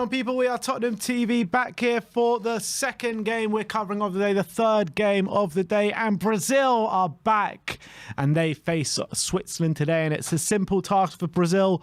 on, people? We are Tottenham TV back here for the second game we're covering of the day, the third game of the day, and Brazil are back and they face Switzerland today, and it's a simple task for Brazil.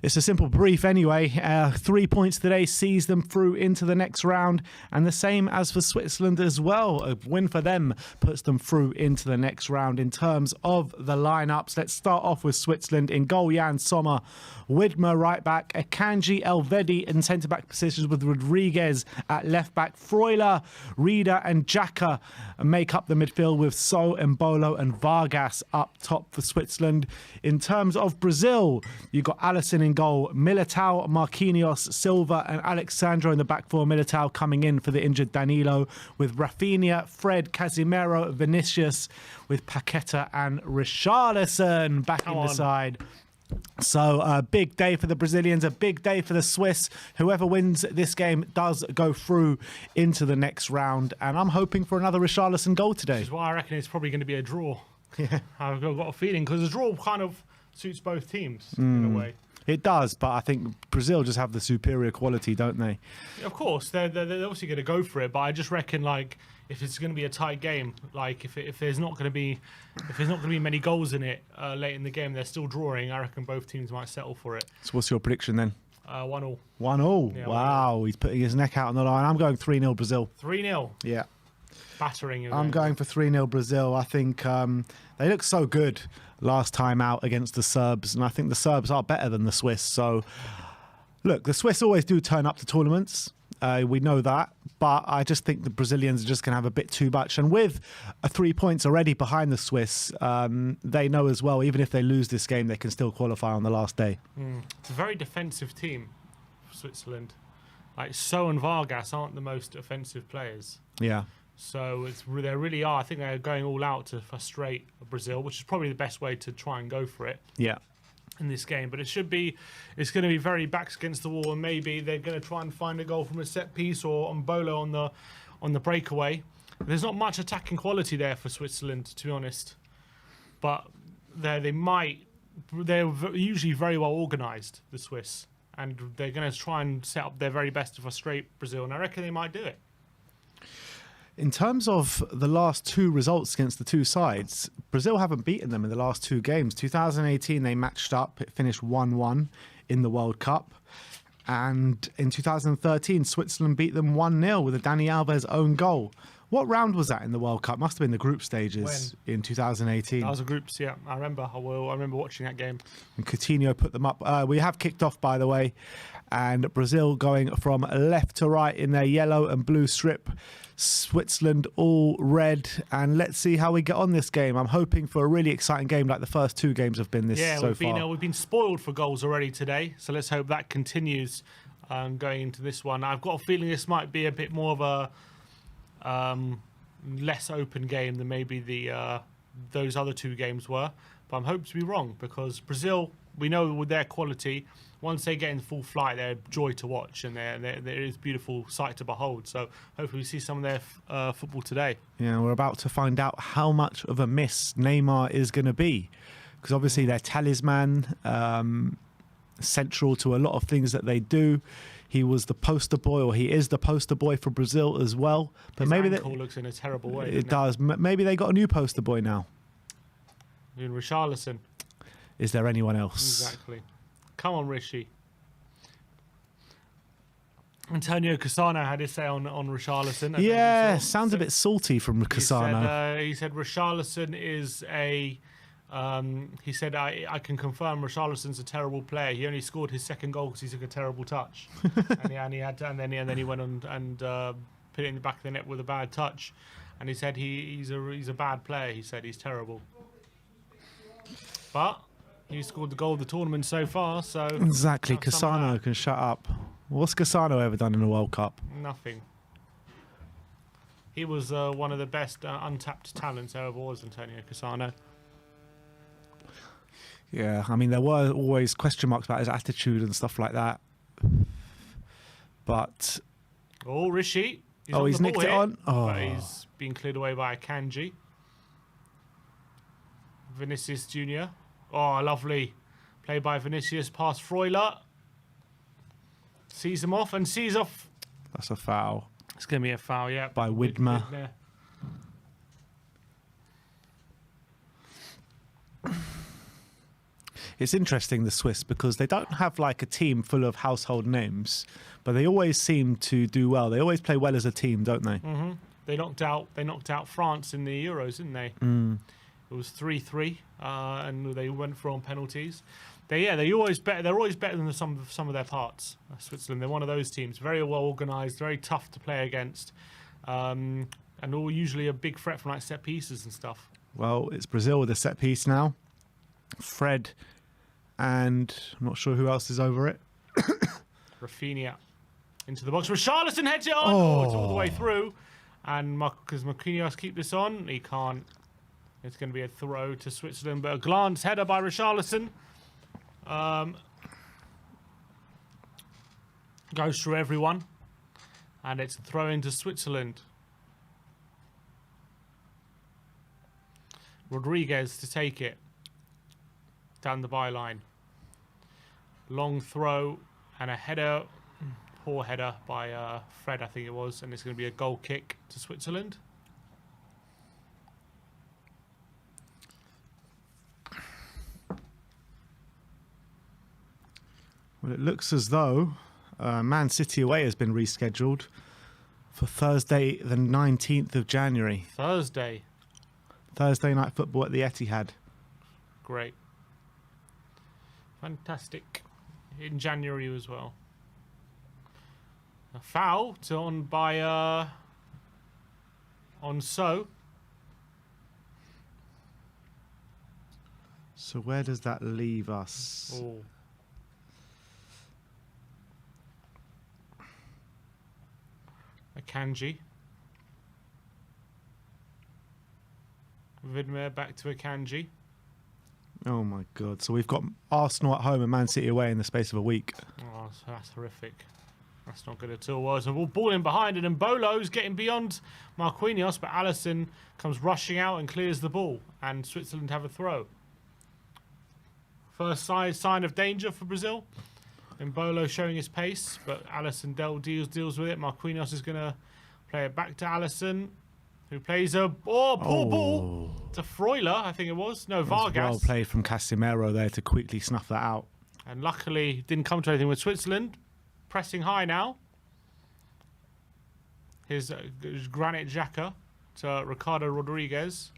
It's a simple brief anyway. 3 points today sees them through into the next round, and the same as for Switzerland as well. A win for them puts them through into the next round. In terms of the lineups, let's start off with Switzerland. In goal, Jan Sommer, Widmer right back, Akanji, Elvedi in centre-back positions with Rodriguez at left-back. Freuler, Rieder and Xhaka make up the midfield with So, Embolo and Vargas up top for Switzerland. In terms of Brazil, you've got Alisson in goal, Militao, Marquinhos, Silva and Alexandro in the back four. Militao coming in for the injured Danilo, with Rafinha, Fred, Casemiro, Vinicius, with Paqueta and Richarlison back in the side. So a big day for the Brazilians, a big day for the Swiss. Whoever wins this game does go through into the next round, and I'm hoping for another Richarlison goal today. Which is why I reckon it's probably going to be a draw. Yeah, I've got a feeling, because a draw kind of suits both teams in a way. It does, but I think Brazil just have the superior quality, don't they? Of course, they're obviously going to go for it, but I just reckon, like, if it's going to be a tight game, like if there's not going to be many goals in it late in the game, they're still drawing. I reckon both teams might settle for it. So what's your prediction then? 1-1. 1-1. Yeah, wow, 1-1. He's putting his neck out on the line. I'm going 3-0 Brazil. 3-0. Yeah. Battering. I'm going for 3-0 Brazil. I think they looked so good last time out against the Serbs, and I think the Serbs are better than the Swiss. So, look, the Swiss always do turn up to tournaments. We know that, but I just think the Brazilians are just going to have a bit too much. And with 3 points already behind the Swiss, they know as well, even if they lose this game, they can still qualify on the last day. It's a very defensive team, Switzerland. Like, So and Vargas aren't the most offensive players. Yeah. So they really are. I think they're going all out to frustrate Brazil, which is probably the best way to try and go for it. Yeah. In this game, but it's going to be very backs against the wall, and maybe they're going to try and find a goal from a set piece or on Bolo on the breakaway. There's not much attacking quality there for Switzerland, to be honest, but they're usually very well organised, the Swiss, and they're going to try and set up their very best to frustrate Brazil, and I reckon they might do it. In terms of the last two results against the two sides, Brazil haven't beaten them in the last two games. 2018, they matched up. It finished 1-1 in the World Cup. And in 2013, Switzerland beat them 1-0 with a Dani Alves own goal. What round was that in the World Cup? Must have been the group stages in 2018. That was the groups, yeah. I remember watching that game. And Coutinho put them up. We have kicked off, by the way. And Brazil going from left to right in their yellow and blue strip. Switzerland all red, and let's see how we get on this game. I'm hoping for a really exciting game like the first two games have been so far. We've been spoiled for goals already today, so let's hope that continues going into this one. I've got a feeling this might be a bit more of a less open game than maybe those other two games were, but I'm hoping to be wrong, because Brazil, we know with their quality, once they get in full flight, they're a joy to watch, and there is a beautiful sight to behold. So hopefully we see some of their football today. Yeah, we're about to find out how much of a miss Neymar is going to be, because obviously their talisman, central to a lot of things that they do. He was the poster boy, or he is the poster boy for Brazil as well. But his maybe ankle looks in a terrible way. It does. Maybe they got a new poster boy now. In Richarlison. Is there anyone else? Exactly. Come on, Rishi. Antonio Cassano had his say on Richarlison. Yeah, sounds a bit salty from Cassano. He said Richarlison is a... he said, I can confirm Richarlison's a terrible player. He only scored his second goal because he took a terrible touch. and then he went on and put it in the back of the net with a bad touch. And he said he's a bad player. He said he's terrible. But he scored the goal of the tournament so far, so... Exactly, Cassano can shut up. What's Cassano ever done in the World Cup? Nothing. He was one of the best untapped talents there ever was, Antonio Cassano. Yeah, I mean, there were always question marks about his attitude and stuff like that. But... Oh, Rishi. He's nicked it on. Oh. But he's been cleared away by Akanji. Vinicius Jr. Oh, lovely. Play by Vinicius past Freuler. Sees him off and sees off. That's a foul. It's going to be a foul, yeah. By Widmer. It's interesting, the Swiss, because they don't have like a team full of household names, but they always seem to do well. They always play well as a team, don't they? Mm-hmm. They knocked out France in the Euros, didn't they? It was 3-3, and they went for on penalties. They're always better than some of their parts. Switzerland, they're one of those teams, very well organised, very tough to play against, and all usually a big threat from like set pieces and stuff. Well, it's Brazil with a set piece now. Fred, and I'm not sure who else is over it. Rafinha into the box. Richarlison heads it on. Oh, it's all the way through. And because Marquinhos keep this on, he can't. It's going to be a throw to Switzerland, but a glance header by Richarlison. Goes through everyone, and it's a throw into Switzerland. Rodriguez to take it down the byline. Long throw and a header, poor header by Fred, I think it was, and it's going to be a goal kick to Switzerland. Well, it looks as though Man City away has been rescheduled for Thursday, the 19th of January. Thursday Night football at the Etihad. Great. Fantastic. In January as well. A foul on So. So where does that leave us? Oh. Akanji. Vidmer back to Akanji. Oh my God. So we've got Arsenal at home and Man City away in the space of a week. Oh, that's horrific. That's not good at all. Well, so ball in behind it, and Bolo's getting beyond Marquinhos, but Alisson comes rushing out and clears the ball, and Switzerland have a throw. First sign of danger for Brazil. And Bolo showing his pace, but Alisson deals with it. Marquinhos is going to play it back to Alisson, who plays a poor ball to Freuler, I think it was. No, Vargas. Well played from Casemiro there to quickly snuff that out. And luckily didn't come to anything with Switzerland. Pressing high now. His Granit Xhaka to Ricardo Rodriguez.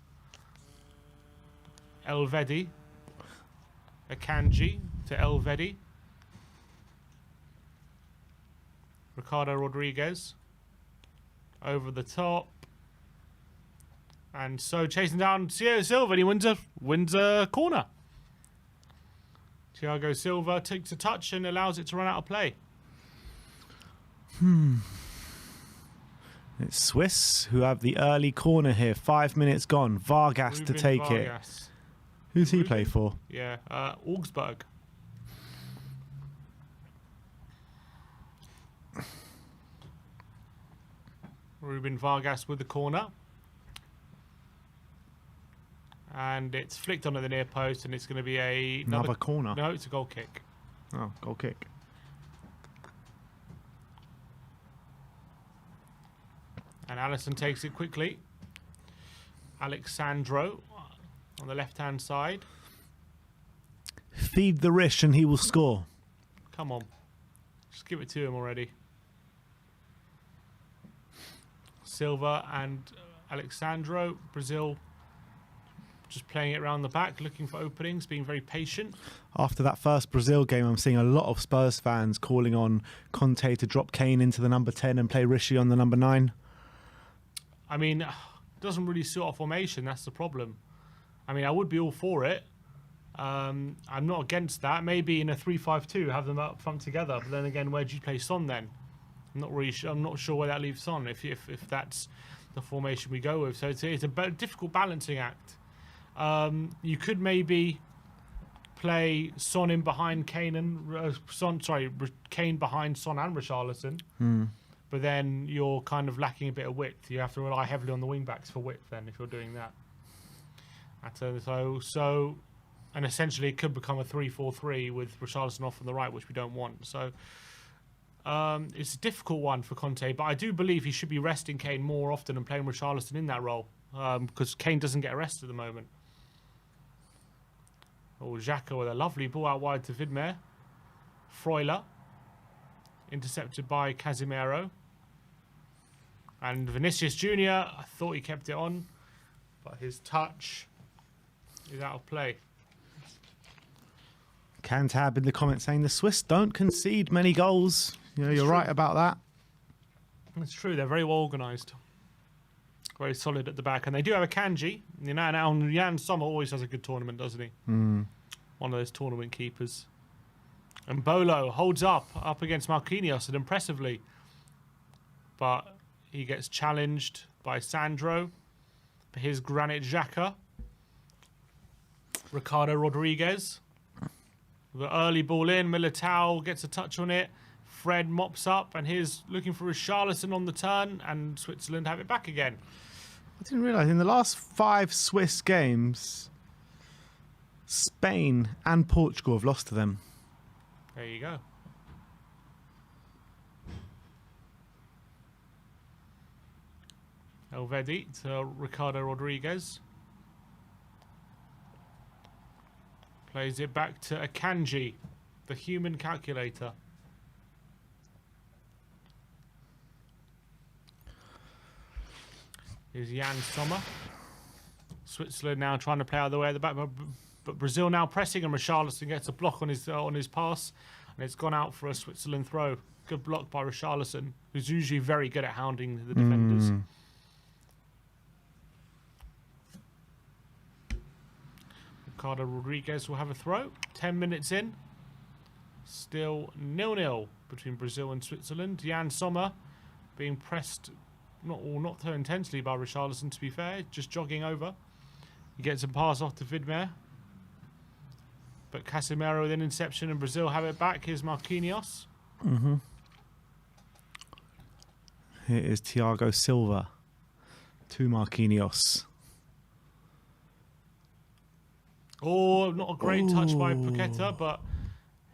Elvedi. Akanji to Elvedi. Ricardo Rodriguez. Over the top. And so chasing down Thiago Silva, and he wins a corner. Thiago Silva takes a touch and allows it to run out of play. It's Swiss who have the early corner here. 5 minutes gone. Vargas to take Vargas. it. Who's he play for? Yeah, Augsburg. Ruben Vargas with the corner. And it's flicked onto the near post, and it's going to be another corner. No, it's a goal kick. Oh, goal kick. And Alisson takes it quickly. Alexandro on the left-hand side. Feed the Rish and he will score. Come on. Just give it to him already. Silva and Alexandro. Brazil just playing it around the back, looking for openings, being very patient. After that first Brazil game, I'm seeing a lot of Spurs fans calling on Conte to drop Kane into the number 10 and play Rishi on the number 9. I mean, it doesn't really suit our formation. That's the problem. I mean, I would be all for it. I'm not against that. Maybe in a 3-5-2, have them up front together. But then again, where do you play Son then? I'm not really sure. I'm not sure where that leaves Son if that's the formation we go with. So it's a difficult balancing act. You could maybe play Son in behind Kane and Kane behind Son and Richarlison. But then you're kind of lacking a bit of width. You have to rely heavily on the wing backs for width then if you're doing that. And essentially it could become a 3-4-3 with Richarlison off on the right, which we don't want. So It's a difficult one for Conte, but I do believe he should be resting Kane more often and playing Richarlison in that role, because Kane doesn't get a rest at the moment. Oh, Xhaka with a lovely ball out wide to Vidmare. Freuler. Intercepted by Casemiro. And Vinicius Jr., I thought he kept it on, but his touch is out of play. Cantab in the comments saying the Swiss don't concede many goals. You know, you're right about that. That's true. They're very well organised. Very solid at the back. And they do have a Kanji. You know, now Jan Sommer always has a good tournament, doesn't he? One of those tournament keepers. And Bolo holds up against Marquinhos, and impressively. But he gets challenged by Sandro. Here's Granit Xhaka. Ricardo Rodriguez. The early ball in. Militao gets a touch on it. Fred mops up, and here's looking for Richarlison on the turn, and Switzerland have it back again. I didn't realise in the last 5 Swiss games, Spain and Portugal have lost to them. There you go. Elvedi to Ricardo Rodriguez. Plays it back to Akanji, the human calculator. Here's Jan Sommer. Switzerland now trying to play out of the way at the back, but Brazil now pressing, and Richarlison gets a block on his pass, and it's gone out for a Switzerland throw. Good block by Richarlison, who's usually very good at hounding the defenders. Ricardo Rodriguez will have a throw. 10 minutes in. Still 0-0 between Brazil and Switzerland. Jan Sommer being pressed not so intensely by Richarlison, to be fair, just jogging over. He gets a pass off to Vidmare. But Casemiro with an inception, and Brazil have it back. Here's Marquinhos. Here is Thiago Silva to Marquinhos. Oh, not a great touch by Paqueta, but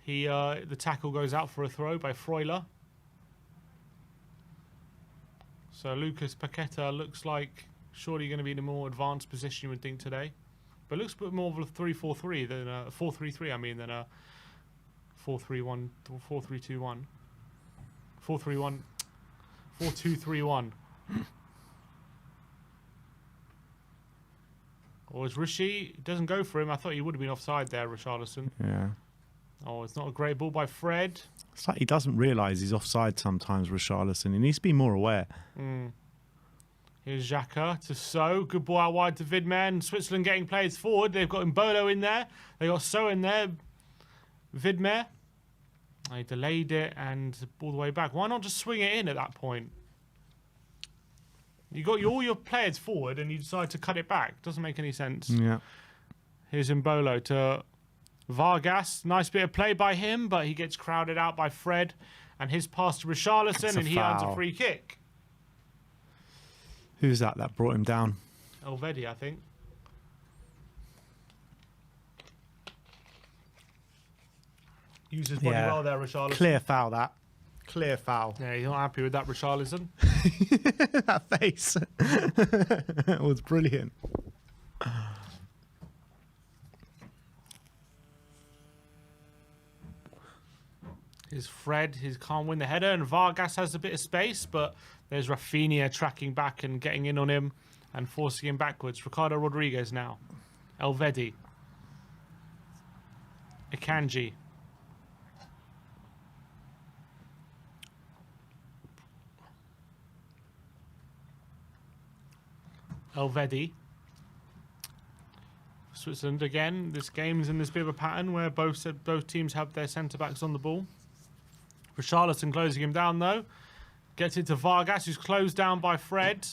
the tackle goes out for a throw by Freuler. So Lucas Paqueta looks like surely going to be in a more advanced position, you would think, today. But looks a bit more of a 3-4-3 than a 4-3-3, I mean, than a 4-3-1, 4-3-2-1. 4-3-1, 4-2-3-1. Or is Rishi? Doesn't go for him. I thought he would have been offside there, Richarlison. Yeah. Oh, it's not a great ball by Fred. It's like he doesn't realise he's offside sometimes, Richarlison. He needs to be more aware. Here's Xhaka to So. Good ball out wide to Vidmare. Switzerland getting players forward. They've got Mbolo in there. They got So in there. Vidmare. They delayed it and all the way back. Why not just swing it in at that point? You got all your players forward and you decide to cut it back. Doesn't make any sense. Yeah. Here's Mbolo to Vargas. Nice bit of play by him, but he gets crowded out by Fred. And his pass to Richarlison, and he earns a free kick. Who's that brought him down? Elvedi, I think. Uses body well there, Richarlison. Clear foul, that. Clear foul. Yeah, you're not happy with that, Richarlison. That face. It was brilliant. Here's Fred. He can't win the header, and Vargas has a bit of space, but there's Rafinha tracking back and getting in on him and forcing him backwards. Ricardo Rodriguez now. Elvedi. Akanji. Elvedi. Switzerland again. This game's in this bit of a pattern where both teams have their centre-backs on the ball. Richarlison closing him down, though. Gets it to Vargas, who's closed down by Fred.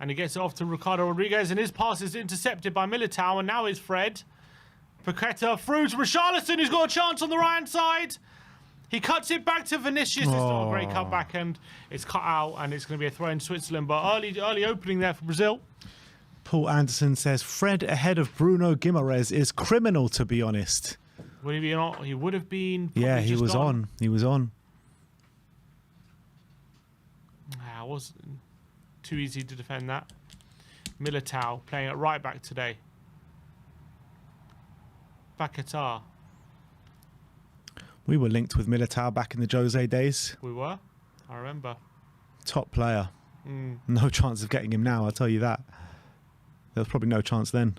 And he gets it off to Ricardo Rodriguez, and his pass is intercepted by Militao, and now is Fred. Paqueta through to Richarlison, who's got a chance on the right-hand side. He cuts it back to Vinicius. It's not a great cutback, and it's cut out, and it's going to be a throw in Switzerland. But early opening there for Brazil. Paul Anderson says, Fred ahead of Bruno Guimaraes is criminal, to be honest. Would he be not? He would have been. Yeah, he was on. He was on. That wasn't too easy to defend that. Militao playing at right back today. Bakatar. We were linked with Militao back in the Jose days. We were. I remember. Top player. No chance of getting him now, I'll tell you that. There was probably no chance then.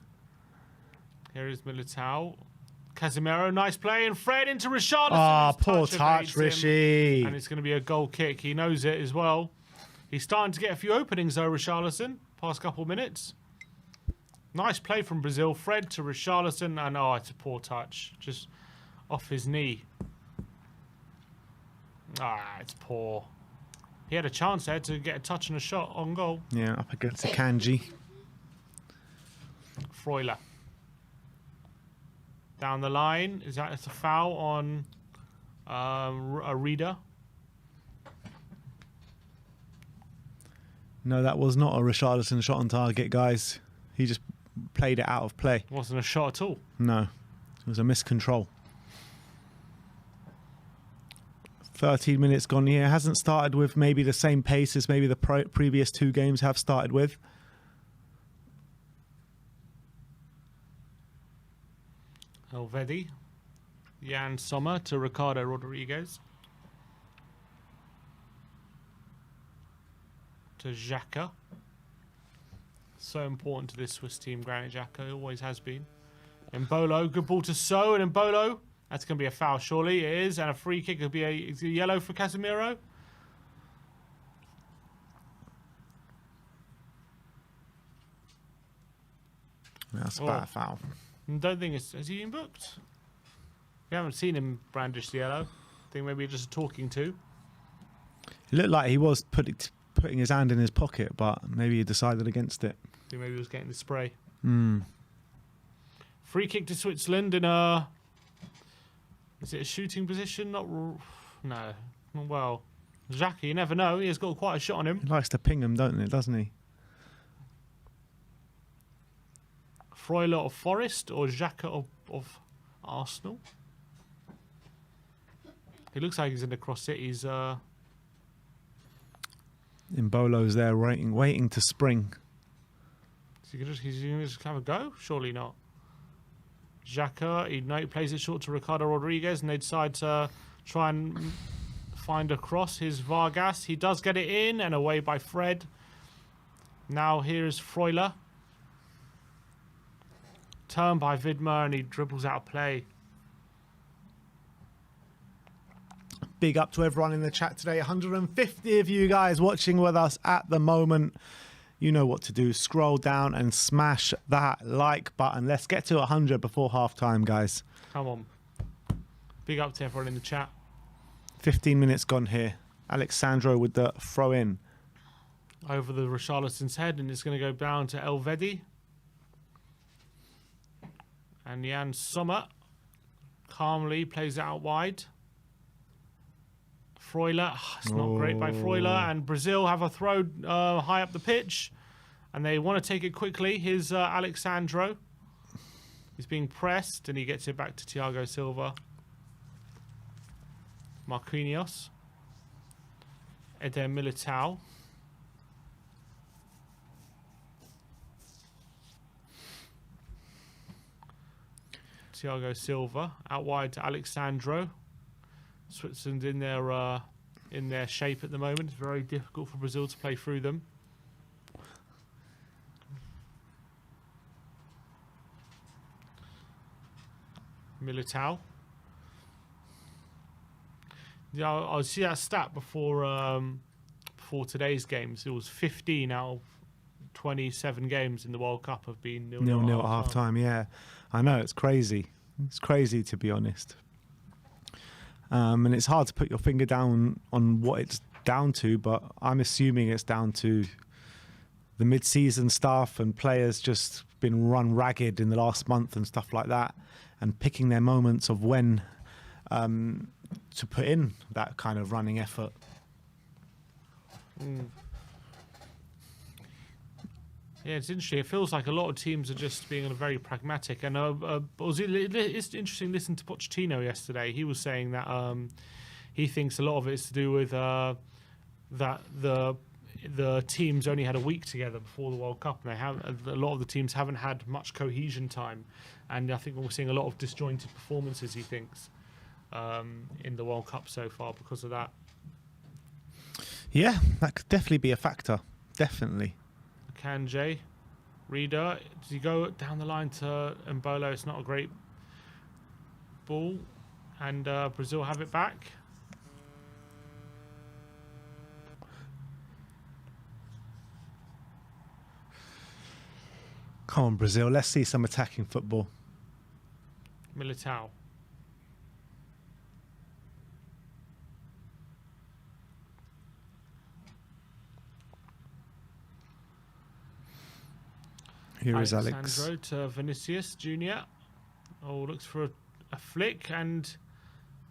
Here is Militao. Casemiro, nice play. And Fred into Richarlison. Ah, His poor touch, evades him, Rishi. and it's going to be a goal kick. He knows it as well. He's starting to get a few openings though, Richarlison. Past couple of minutes. Nice play from Brazil. Fred to Richarlison. And oh, it's a poor touch. Just off his knee. Ah, it's poor. He had a chance there to get a touch and a shot on goal. Yeah, up against a Kanji. Freuler. Down the line. Is that a foul on a reader? No, that was not a Richarlison shot on target, guys. He just played it out of play. Wasn't a shot at all. No, it was a miscontrol. 13 minutes gone here. Hasn't started with maybe the same pace as maybe the previous two games have started with. Elvedi. Jan Sommer to Ricardo Rodriguez. To Xhaka. So important to this Swiss team, Granit Xhaka. Always has been. Mbolo. Good ball to So. And Mbolo. That's going to be a foul, surely. It is. And a free kick could be a yellow for Casemiro. That's about a foul. Don't think it's... Has he been booked? We haven't seen him brandish the yellow. I think maybe just talking to. It looked like he was putting his hand in his pocket, but maybe he decided against it. I think maybe he was getting the spray. Hmm. Free kick to Switzerland in a... Is it a shooting position? Not... No. Well, Xhaka, you never know. He has got quite a shot on him. He likes to ping him, doesn't he? Freuler of Forest or Xhaka of Arsenal? He looks like he's in the cross cities. Mbolo's there waiting to spring. Is he gonna just have a go? Surely not. Xhaka, he plays it short to Ricardo Rodriguez, and they decide to try and find a cross. Here's Vargas. He does get it in, and away by Fred. Now here's Freuler. Turned by Vidmer, and he dribbles out of play. Big up to everyone in the chat today. 150 of you guys watching with us at the moment. You know what to do. Scroll down and smash that like button. Let's get to 100 before half-time, guys. Come on. Big up to everyone in the chat. 15 minutes gone here. Alexandro with the throw-in. Over the Richarlison's head, and it's going to go down to Elvedi. And Jan Sommer calmly plays it out wide. Freuler, it's not great by Freuler, and Brazil have a throw high up the pitch, and they want to take it quickly. Here's Alexandro. He's being pressed, and he gets it back to Thiago Silva. Marquinhos. Eder Militao. Thiago Silva out wide to Alexandro. Switzerland in their shape at the moment. It's very difficult for Brazil to play through them. Militao. Yeah, I see that stat before today's games. It was 15 out of 27 games in the World Cup have been 0-0 at half-time. Yeah, I know, it's crazy. It's crazy, to be honest. And it's hard to put your finger down on what it's down to, but I'm assuming it's down to the mid-season stuff and players just been run ragged in the last month and stuff like that, and picking their moments of when to put in that kind of running effort. Yeah, it's interesting. It feels like a lot of teams are just being very pragmatic. And it's interesting listening to Pochettino yesterday. He was saying that he thinks a lot of it is to do with that the the teams only had a week together before the World Cup, and a lot of the teams haven't had much cohesion time, and I think we're seeing a lot of disjointed performances, he thinks, in the World Cup so far because of that. Yeah, that could definitely be a factor. Definitely. Kanjay, Reader, does he go down the line to Mbolo? It's not a great ball, and Brazil have it back. Come on, Brazil. Let's see some attacking football. Militao. Here is Alex. Alexandro to Vinicius Junior. Oh, looks for a flick and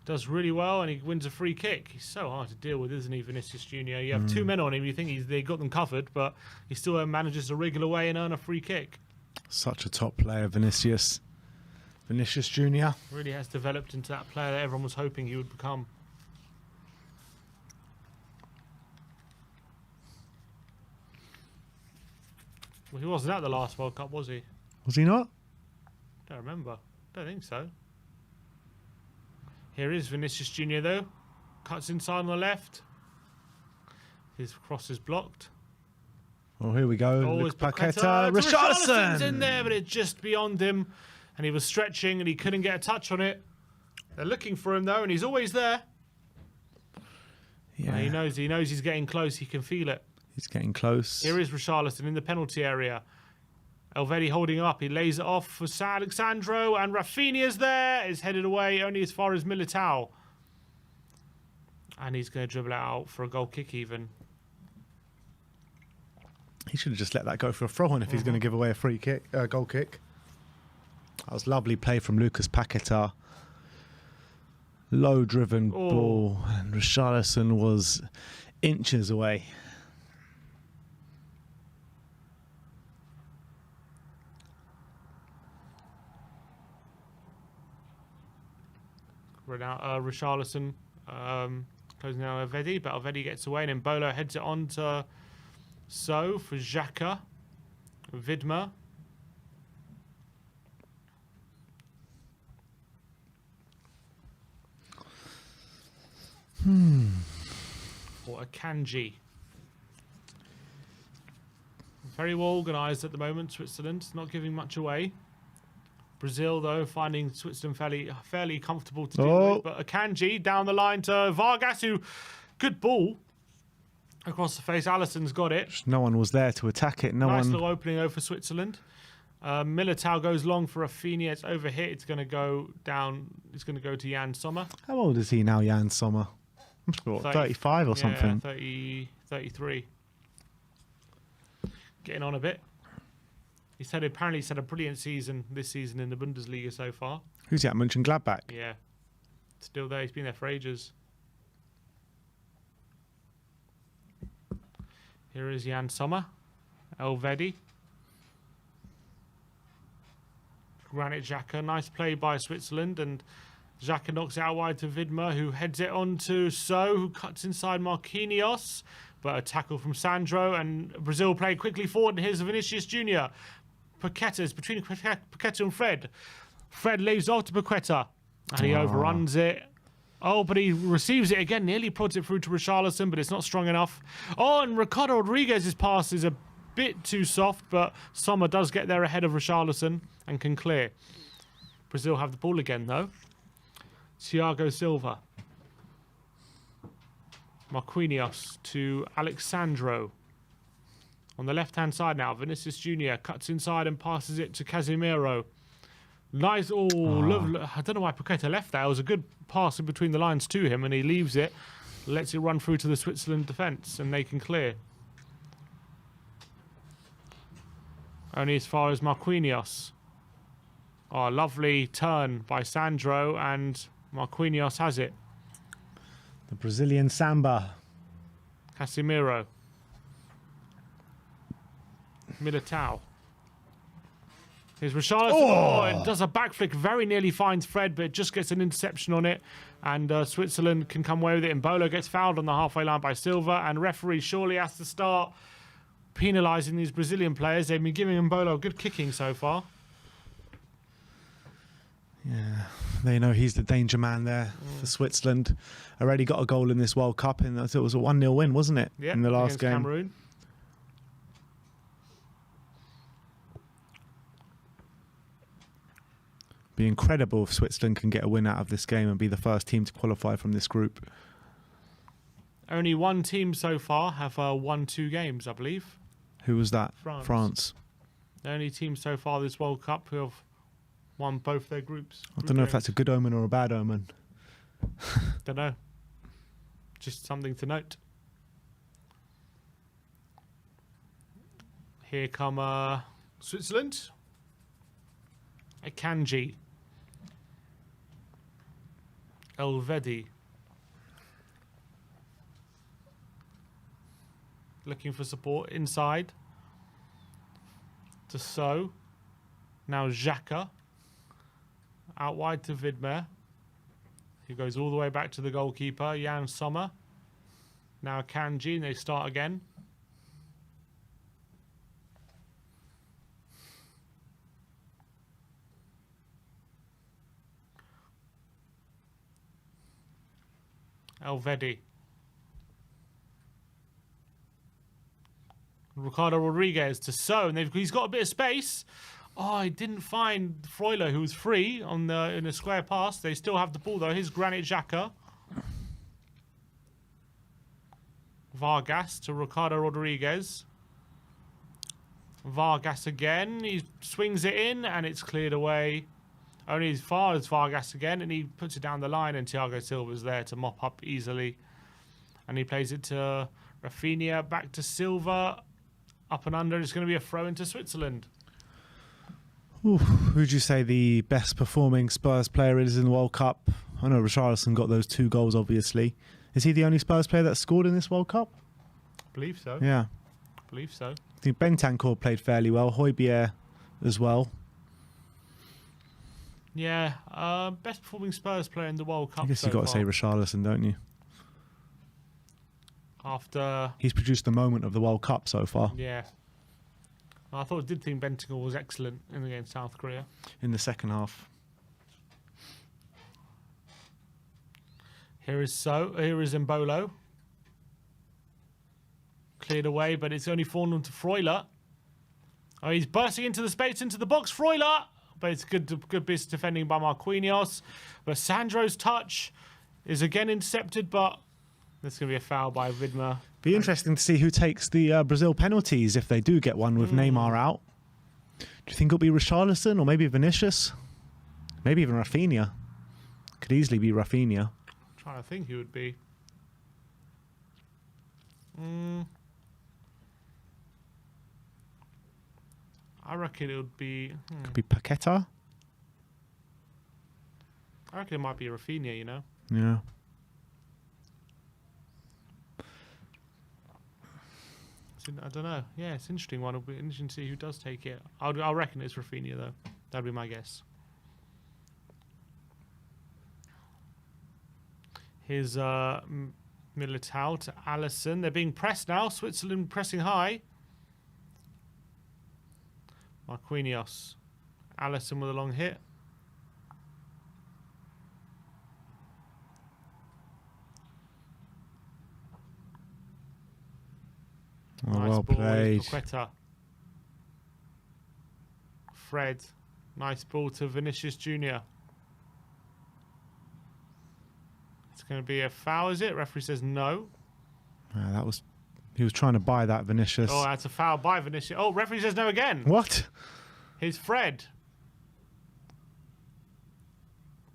does really well, and he wins a free kick. He's so hard to deal with, isn't he, Vinicius Junior? You have two men on him, you think they got them covered, but he still manages to wriggle away and earn a free kick. Such a top player, Vinicius. Vinicius Junior. Really has developed into that player that everyone was hoping he would become. Well, he wasn't at the last World Cup, was he? Was he not? Don't remember. Don't think so. Here is Vinicius Junior though. Cuts inside on the left. His cross is blocked. Oh, here we go. Oh, Look, it's Paqueta. Richarlison's in Richarlison! there, but it's just beyond him. And he was stretching and he couldn't get a touch on it. They're looking for him though, and he's always there. Yeah, He knows he's getting close. He can feel it. he's getting close. Here is Richarlison in the penalty area. Elvedi holding up. He lays it off for Alexandro, and Rafinha's there. Is headed away only as far as Militao. And he's going to dribble it out for a goal kick even. He should have just let that go for a throw-in if he's going to give away a free kick, goal kick. That was lovely play from Lucas Paqueta. Low-driven ball, and Richarlison was inches away. Richarlison closing out Elvedi, but Elvedi gets away, and then Bolo heads it on to So for Xhaka. Vidma. Or Akanji. Very well organised at the moment, Switzerland. Not giving much away. Brazil, though, finding Switzerland fairly comfortable to deal with. But Akanji down the line to Vargas, who... Good ball. Across the face. Alisson's got it. No one was there to attack it. Nice little opening over Switzerland. Militao goes long for Rafinha. It's overhit. It's going to go down. It's going to go to Jan Sommer. How old is he now, Jan Sommer? What, 35 or something? 33. Getting on a bit. Apparently he's had a brilliant season this season in the Bundesliga so far. Who's he at Mönchengladbach? Yeah. Still there. He's been there for ages. Here is Jan Sommer. Elvedi. Granit Xhaka. Nice play by Switzerland. And Xhaka knocks it out wide to Vidma, who heads it on to So, who cuts inside Marquinhos. But a tackle from Sandro. And Brazil play quickly forward. And here's Vinicius Junior. Paqueta's between Paqueta and Fred. Fred leaves off to Paqueta. And he overruns it. Oh, but he receives it again. Nearly prods it through to Richarlison, but it's not strong enough. Oh, and Ricardo Rodriguez's pass is a bit too soft, but Sommer does get there ahead of Richarlison and can clear. Brazil have the ball again, though. Thiago Silva. Marquinhos to Alexandro. On the left-hand side now, Vinicius Junior cuts inside and passes it to Casemiro. Nice. Oh, lovely. I don't know why Paqueta left that. It was a good pass in between the lines to him, and he leaves it, lets it run through to the Switzerland defence, and they can clear. Only as far as Marquinhos. Oh, lovely turn by Sandro, and Marquinhos has it. The Brazilian Samba. Casemiro. Militao. Here's Richarlison. Oh, and does a back flick. Very nearly finds Fred, but just gets an interception on it. And Switzerland can come away with it. And Bolo gets fouled on the halfway line by Silva. And referee surely has to start penalising these Brazilian players. They've been giving Mbolo good kicking so far. Yeah, they know he's the danger man there for Switzerland. Already got a goal in this World Cup, and it was a 1-0 win, wasn't it? Yep, in the last game. Cameroon. Be incredible if Switzerland can get a win out of this game and be the first team to qualify from this group. Only one team so far have won 2 games, I believe. Who was that? France. The only team so far this World Cup who have won both their groups. I don't know if that's a good omen or a bad omen. Don't know. Just something to note. Here come Switzerland. Akanji. Elvedi. Looking for support inside. To So. Now Xhaka. Out wide to Vidmer. He goes all the way back to the goalkeeper, Jan Sommer. Now Kanji, and they start again. Elvedi. Ricardo Rodriguez to So, and he's got a bit of space. Oh, he didn't find Freuler, who was free on in a square pass. They still have the ball, though. Here's Granit Xhaka. Vargas to Ricardo Rodriguez. Vargas again. He swings it in, and it's cleared away. Only as far as Vargas again, and he puts it down the line, and Thiago Silva's there to mop up easily. And he plays it to Rafinha, back to Silva. Up and under. It's going to be a throw into Switzerland. Ooh, who'd you say the best performing Spurs player is in the World Cup? I know Richarlison got those 2 goals, obviously. Is he the only Spurs player that scored in this World Cup? I believe so. Yeah. I believe so. I think Bentancur played fairly well. Højbjerg as well. Yeah. Best performing Spurs player in the World Cup. I guess you've got to say Richarlison, don't you? After... He's produced the moment of the World Cup so far. Yeah. I did think Bentancur was excellent against South Korea. In the second half. Here is Mbolo. Cleared away, but it's only fallen to Freuler. Oh, he's bursting into the space, into the box. Freuler! But it's good business defending by Marquinhos. But Sandro's touch is again intercepted, but there's going to be a foul by Vidmer. Be interesting to see who takes the Brazil penalties if they do get one with Neymar out. Do you think it'll be Richarlison or maybe Vinicius? Maybe even Rafinha. Could easily be Rafinha. I'm trying to think who would be. I reckon it would be... Could be Paqueta. I reckon it might be Rafinha, you know? Yeah. I don't know. Yeah, it's an interesting one. It'll be interesting to see who does take it. I'll reckon it's Rafinha, though. That'd be my guess. Here's Militao to Alisson. They're being pressed now. Switzerland pressing high. Marquinhos. Alisson with a long hit. Oh, Nice well ball, played. Paqueta. Fred. Nice ball to Vinicius Jr. It's going to be a foul, is it? Referee says no. He was trying to buy that Vinicius. Oh, that's a foul by Vinicius. Oh, referee says no again. What? Here's Fred.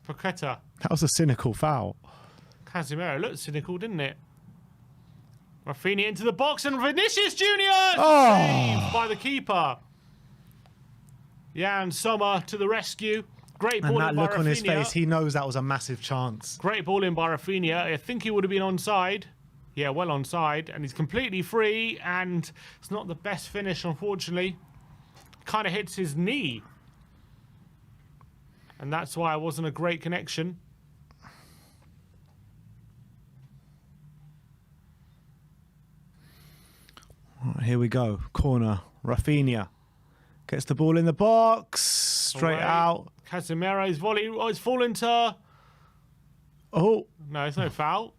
Paqueta. That was a cynical foul. Casemiro looked cynical, didn't it? Rafinha into the box and Vinicius Jr. Oh. Saved by the keeper. Jan Sommer to the rescue. Great ball And that in by look Rafinha. on his face, he knows that was a massive chance. Great ball in by Rafinha. I think he would have been onside. Yeah, well onside. And he's completely free. And it's not the best finish, unfortunately. Kind of hits his knee. And that's why it wasn't a great connection. Right, here we go. Corner. Rafinha gets the ball in the box. Straight Away. out. Casemiro's volley. Oh, it's fallen to... Oh. No, it's no foul.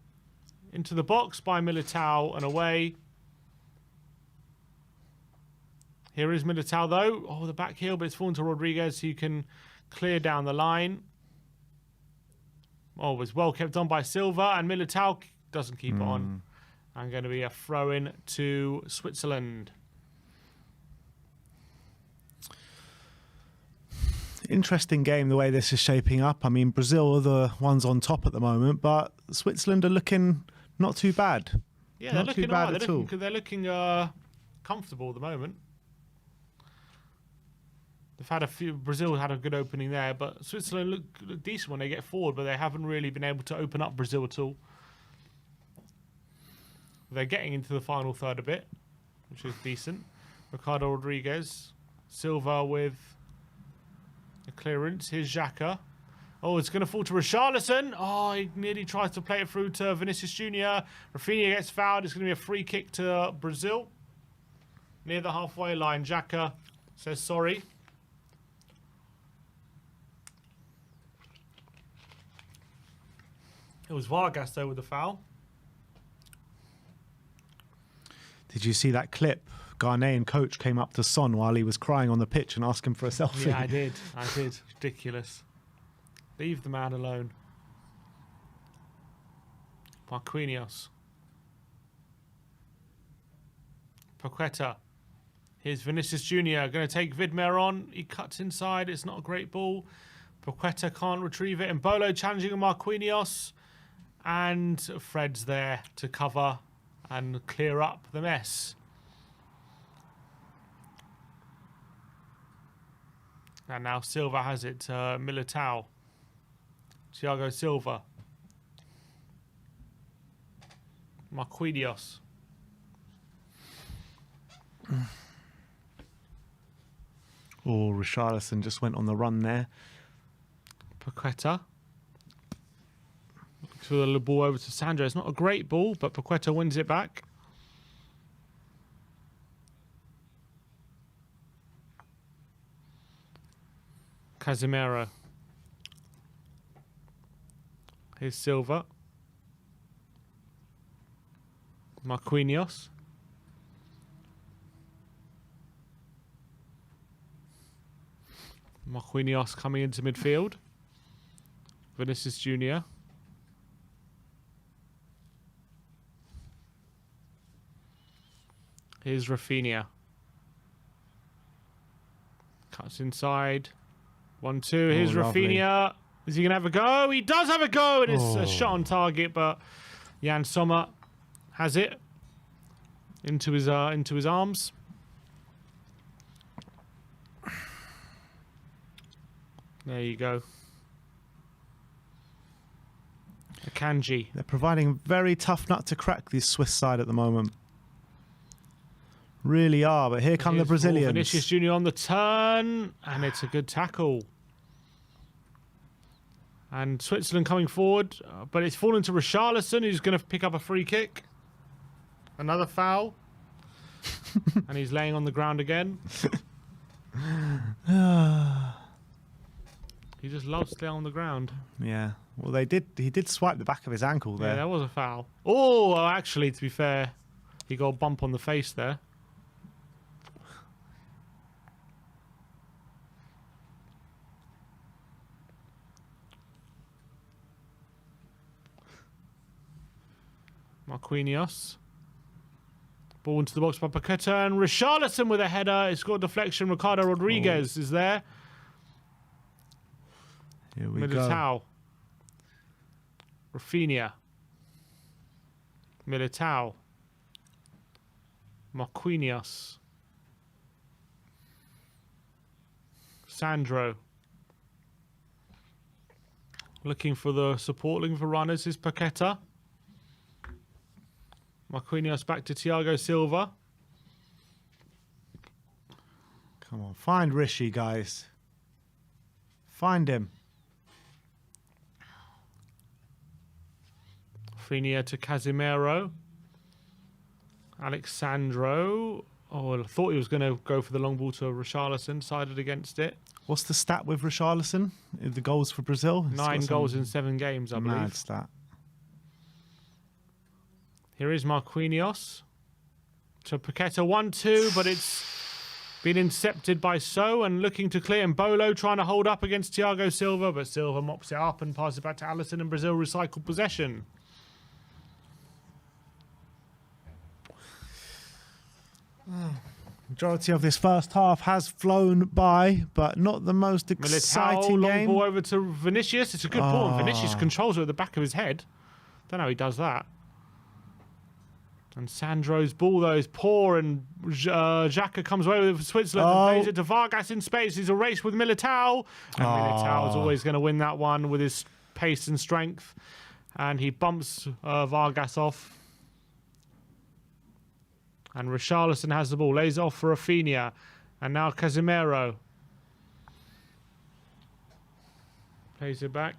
Into the box by Militao and away. Here is Militao, though. Oh, the back heel, but it's fallen to Rodriguez, who can clear down the line. Oh, it was well kept on by Silva, and Militao doesn't keep it on. And going to be a throw-in to Switzerland. Interesting game the way this is shaping up. I mean, Brazil are the ones on top at the moment, but Switzerland are looking not too bad. Yeah, not they're too looking bad all right. at all. They're looking comfortable at the moment. They've had a few. Brazil had a good opening there, but Switzerland look decent when they get forward, but they haven't really been able to open up Brazil at all. They're getting into the final third a bit, which is decent. Ricardo Rodriguez, Silva with a clearance. Here's Xhaka. Oh, it's going to fall to Richarlison. Oh, he nearly tries to play it through to Vinicius Jr. Rafinha gets fouled. It's going to be a free kick to Brazil. Near the halfway line, Xhaka says sorry. It was Vargas, though, with the foul. Did you see that clip? Ghanaian coach came up to Son while he was crying on the pitch and asked him for a selfie. Yeah, I did. Ridiculous. Leave the man alone. Marquinhos. Paqueta. Here's Vinicius Jr. Going to take Vidmer on. He cuts inside. It's not a great ball. Paqueta can't retrieve it. And Bolo challenging Marquinhos. And Fred's there to cover and clear up the mess. And now Silva has it. Militao. Thiago Silva. Marquinhos. Oh, Richarlison just went on the run there. Paqueta. So the ball over to Sandro. It's not a great ball, but Paqueta wins it back. Casemiro. Here's Silva. Marquinhos. Marquinhos coming into midfield. Vinicius Jr. Here's Rafinha. Cuts inside. 1-2. Here's Rafinha. Is he going to have a go? He does have a go. And it's a shot on target, but Jan Sommer has it into his arms. There you go. Akanji. They're providing a very tough nut to crack, this Swiss side at the moment. Really are, but here come the Brazilians. Vinicius Jr. on the turn, and it's a good tackle. And Switzerland coming forward, but it's fallen to Richarlison, who's going to pick up a free kick. Another foul. And he's laying on the ground again. He just loves to lay on the ground. Yeah. Well, he did swipe the back of his ankle there. Yeah, that was a foul. Oh, actually, to be fair, he got a bump on the face there. Marquinhos. Ball into the box by Paqueta, and Richarlison with a header. It's got deflection. Ricardo Rodriguez is there. Here we Militao. go. Rafinha. Militao. Marquinhos. Sandro. Looking for the support, looking for runners is Paqueta. Marquinhos back to Thiago Silva. Come on, find Rishi, guys. Find him. Rafinha to Casemiro. Alexandro. Oh, I thought he was going to go for the long ball to Richarlison. Decided against it. What's the stat with Richarlison? The goals for Brazil? 9 goals in 7 games, I believe. Mad stat. Here is Marquinhos to Paqueta 1-2, but it's been intercepted by So and looking to clear. And Bolo trying to hold up against Thiago Silva, but Silva mops it up and passes it back to Alisson, and Brazil recycle possession. Majority of this first half has flown by, but not the most exciting Militao, game. long ball over to Vinicius. It's a good ball, and Vinicius controls it at the back of his head. Don't know how he does that. And Sandro's ball, though, is poor, and Xhaka comes away with it for Switzerland and plays it to Vargas in space. He's a race with Militao. And Militao is always going to win that one with his pace and strength. And he bumps Vargas off. And Richarlison has the ball, lays off for Rafinha. And now Casemiro. Plays it back.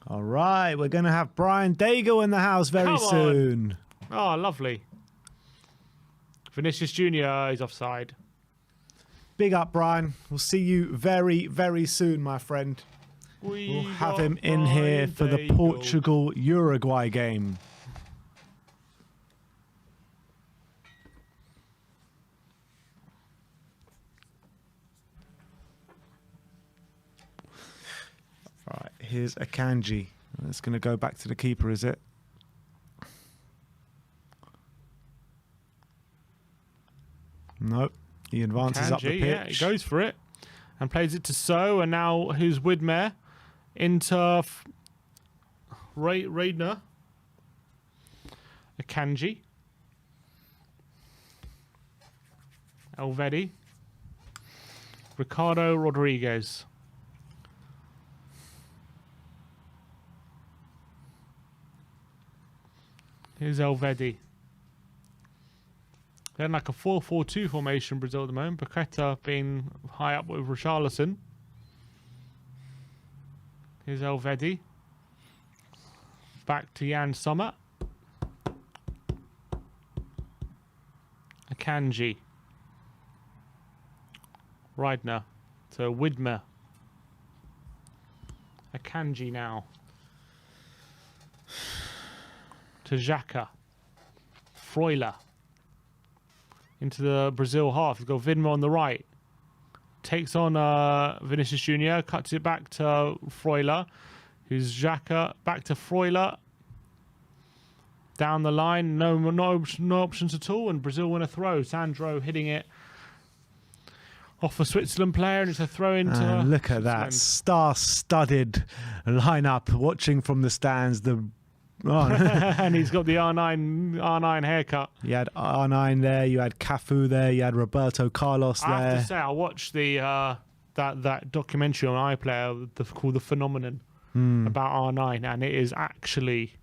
All right, we're going to have Brian Daigle in the house very soon. Oh, lovely. Vinicius Jr. is offside. Big up, Brian. We'll see you very, very soon, my friend. We'll have him in here for the Portugal-Uruguay game. All right, here's Akanji. It's going to go back to the keeper, is it? Nope. He advances up the pitch. Yeah, he goes for it and plays it to So. And now who's Widmer? Into Raidner. Akanji. Elvedi. Ricardo Rodriguez. Here's Elvedi. They're in like a 4-4-2 formation, Brazil at the moment. Paqueta being high up with Richarlison. Here's Elvedi. Back to Jan Sommer. Akanji. Reidner to Widmer. Akanji now. To Xhaka. Freuler. Into the Brazil half. You've got Widmer on the right. Takes on Vinicius Jr. Cuts it back to Freuler. Who's Xhaka. Back to Freuler. Down the line. No options at all. And Brazil win a throw. Sandro hitting it off a Switzerland player. And it's a throw into look at that. Star-studded lineup. Watching from the stands. And he's got the R9 haircut. You had R9 there, you had Cafu there, you had Roberto Carlos there. I have to say, I watched the that documentary on iPlayer called The Phenomenon about R9, and it is actually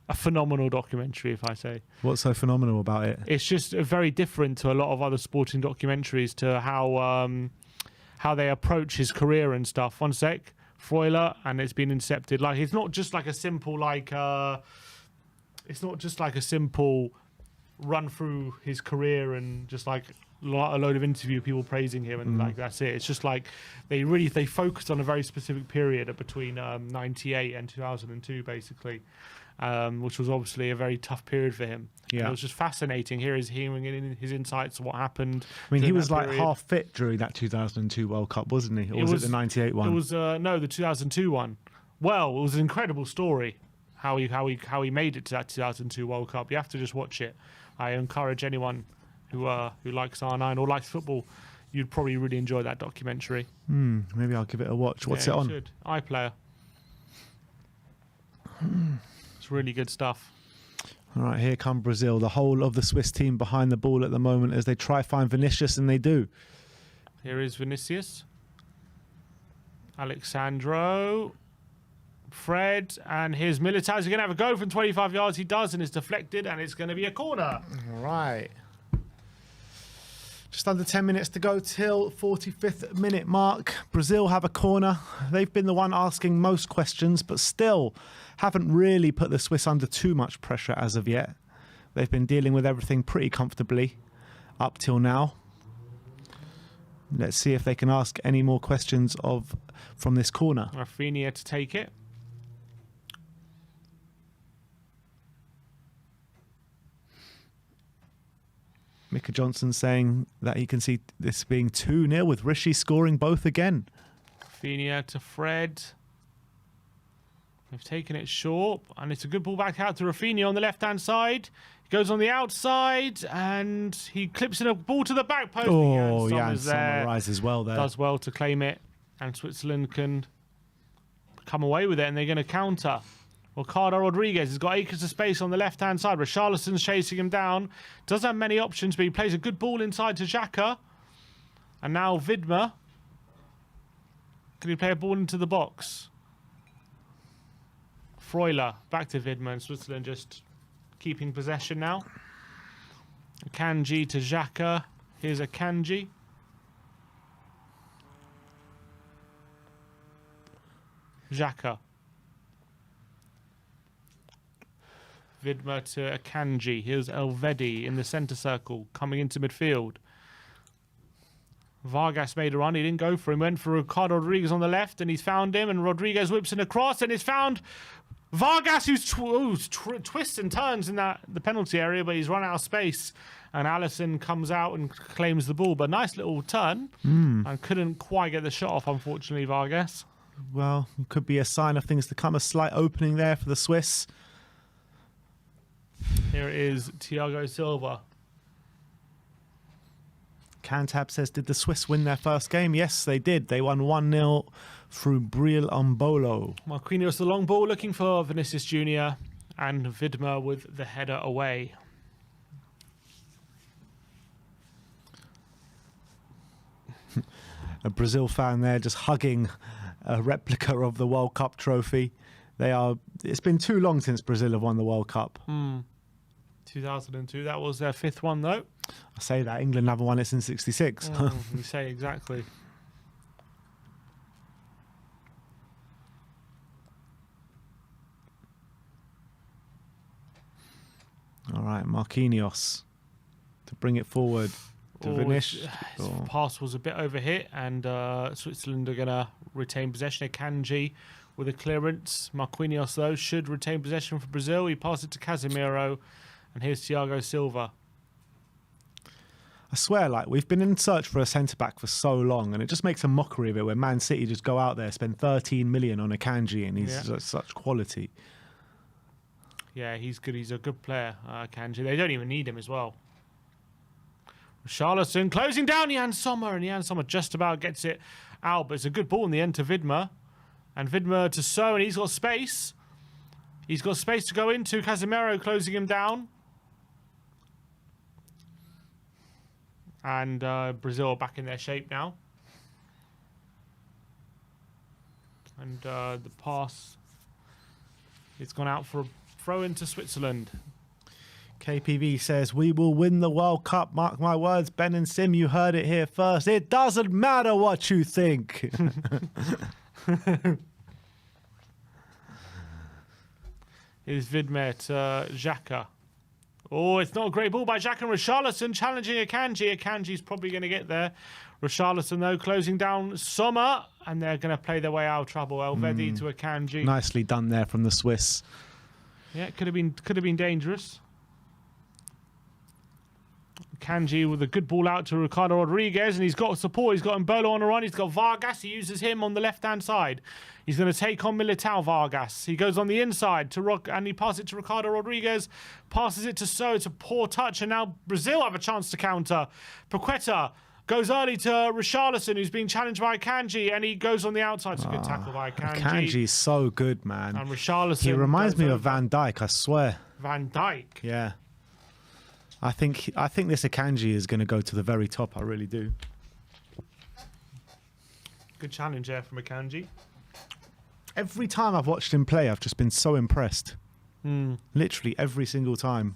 a phenomenal documentary, if I say. What's so phenomenal about it? It's just very different to a lot of other sporting documentaries to how they approach his career and stuff. One sec. Freuler, and it's been incepted. Like, it's not just like a simple run through his career and just like a load of interview people praising him and like that's it. It's just like they focused on a very specific period between 98 and 2002 basically, which was obviously a very tough period for him. Yeah, and it was just fascinating. Here is hearing his insights of what happened. I mean, he was like half fit during that 2002 World Cup, wasn't he? Or was it the 98 one? It was no, the 2002 one. Well, it was an incredible story how he made it to that 2002 World Cup. You have to just watch it. I encourage anyone who likes R9 or likes football, you'd probably really enjoy that documentary. Maybe I'll give it a watch. What's it on? Should. iPlayer. It's really good stuff. All right, here come Brazil. The whole of the Swiss team behind the ball at the moment as they try to find Vinicius, and they do. Here is Vinicius. Alexandro. Fred. And here's Militao. He's going to have a go from 25 yards. He does, and it's deflected, and it's going to be a corner. All right. Just under 10 minutes to go till 45th minute mark. Brazil have a corner. They've been the one asking most questions, but still haven't really put the Swiss under too much pressure as of yet. They've been dealing with everything pretty comfortably up till now. Let's see if they can ask any more questions from this corner. Rafinha to take it. Mika Johnson saying that he can see this being 2-0 with Rishi scoring both again. Rafinha to Fred. They've taken it short, and it's a good ball back out to Rafinha on the left-hand side. He goes on the outside, and he clips in a ball to the back post. Oh, Jan Sommer rises well there. Does well to claim it, and Switzerland can come away with it, and they're going to counter. Ricardo Rodriguez has got acres of space on the left-hand side. Richarlison's chasing him down. Doesn't have many options, but he plays a good ball inside to Xhaka. And now Widmer. Can he play a ball into the box? Freuler back to Widmer, and Switzerland just keeping possession now. Akanji to Xhaka. Here's Akanji. Xhaka. Widmer to Akanji. Here's Elvedi in the centre circle, coming into midfield. Vargas made a run. He didn't go for him. Went for Ricardo Rodriguez on the left, and he's found him. And Rodriguez whips in across, and he's found Vargas, who's twists and turns in the penalty area, but he's run out of space. And Alisson comes out and claims the ball. But nice little turn, and couldn't quite get the shot off, unfortunately, Vargas. Well, could be a sign of things to come. A slight opening there for the Swiss. Here it is, Thiago Silva. Cantab says, did the Swiss win their first game? Yes, they did. They won 1-0 through Briel Umbolo. Marquinhos the long ball looking for Vinicius Jr. and Widmer with the header away. A Brazil fan there just hugging a replica of the World Cup trophy. It's been too long since Brazil have won the World Cup. 2002, that was their 5th one though. I say that, England haven't won it since 66. You say exactly. All right, Marquinhos to bring it forward to Vinicius. His pass was a bit overhit, and Switzerland are going to retain possession. Akanji with a clearance. Marquinhos, though, should retain possession for Brazil. He passes it to Casemiro, and here's Thiago Silva. I swear, we've been in search for a centre-back for so long, and it just makes a mockery of it when Man City just go out there, spend 13 million on Akanji, and he's such quality. Yeah, he's good. He's a good player, Akanji. They don't even need him as well. Richarlison closing down Jan Sommer, and Jan Sommer just about gets it out, but it's a good ball in the end to Widmer. And Widmer to So, and he's got space. He's got space to go into. Casemiro closing him down. And Brazil are back in their shape now. And the pass, it's gone out for a throw into Switzerland. KPV says, we will win the World Cup. Mark my words, Ben and Sim, you heard it here first. It doesn't matter what you think. Here's Widmer to Xhaka. Oh, it's not a great ball by Xhaka, and Richarlison challenging Akanji. Akanji's probably going to get there. Richarlison, though, closing down Sommer, and they're going to play their way out of trouble. Elvedi to Akanji. Nicely done there from the Swiss. Yeah, it could have been dangerous. Akanji with a good ball out to Ricardo Rodriguez, and he's got support. He's got Mbolo on the run. He's got Vargas. He uses him on the left-hand side. He's going to take on Militao Vargas. He goes on the inside to and he passes it to Ricardo Rodriguez. Passes it to So. It's a poor touch, and now Brazil have a chance to counter. Paqueta goes early to Richarlison, who's being challenged by Akanji, and he goes on the outside. It's a good tackle by Akanji. Akanji's so good, man. And Richarlison. He reminds me of Van Dijk, I swear. Van Dijk? Yeah. I think this Akanji is going to go to the very top. I really do. Good challenge there from Akanji. Every time I've watched him play, I've just been so impressed. Literally every single time.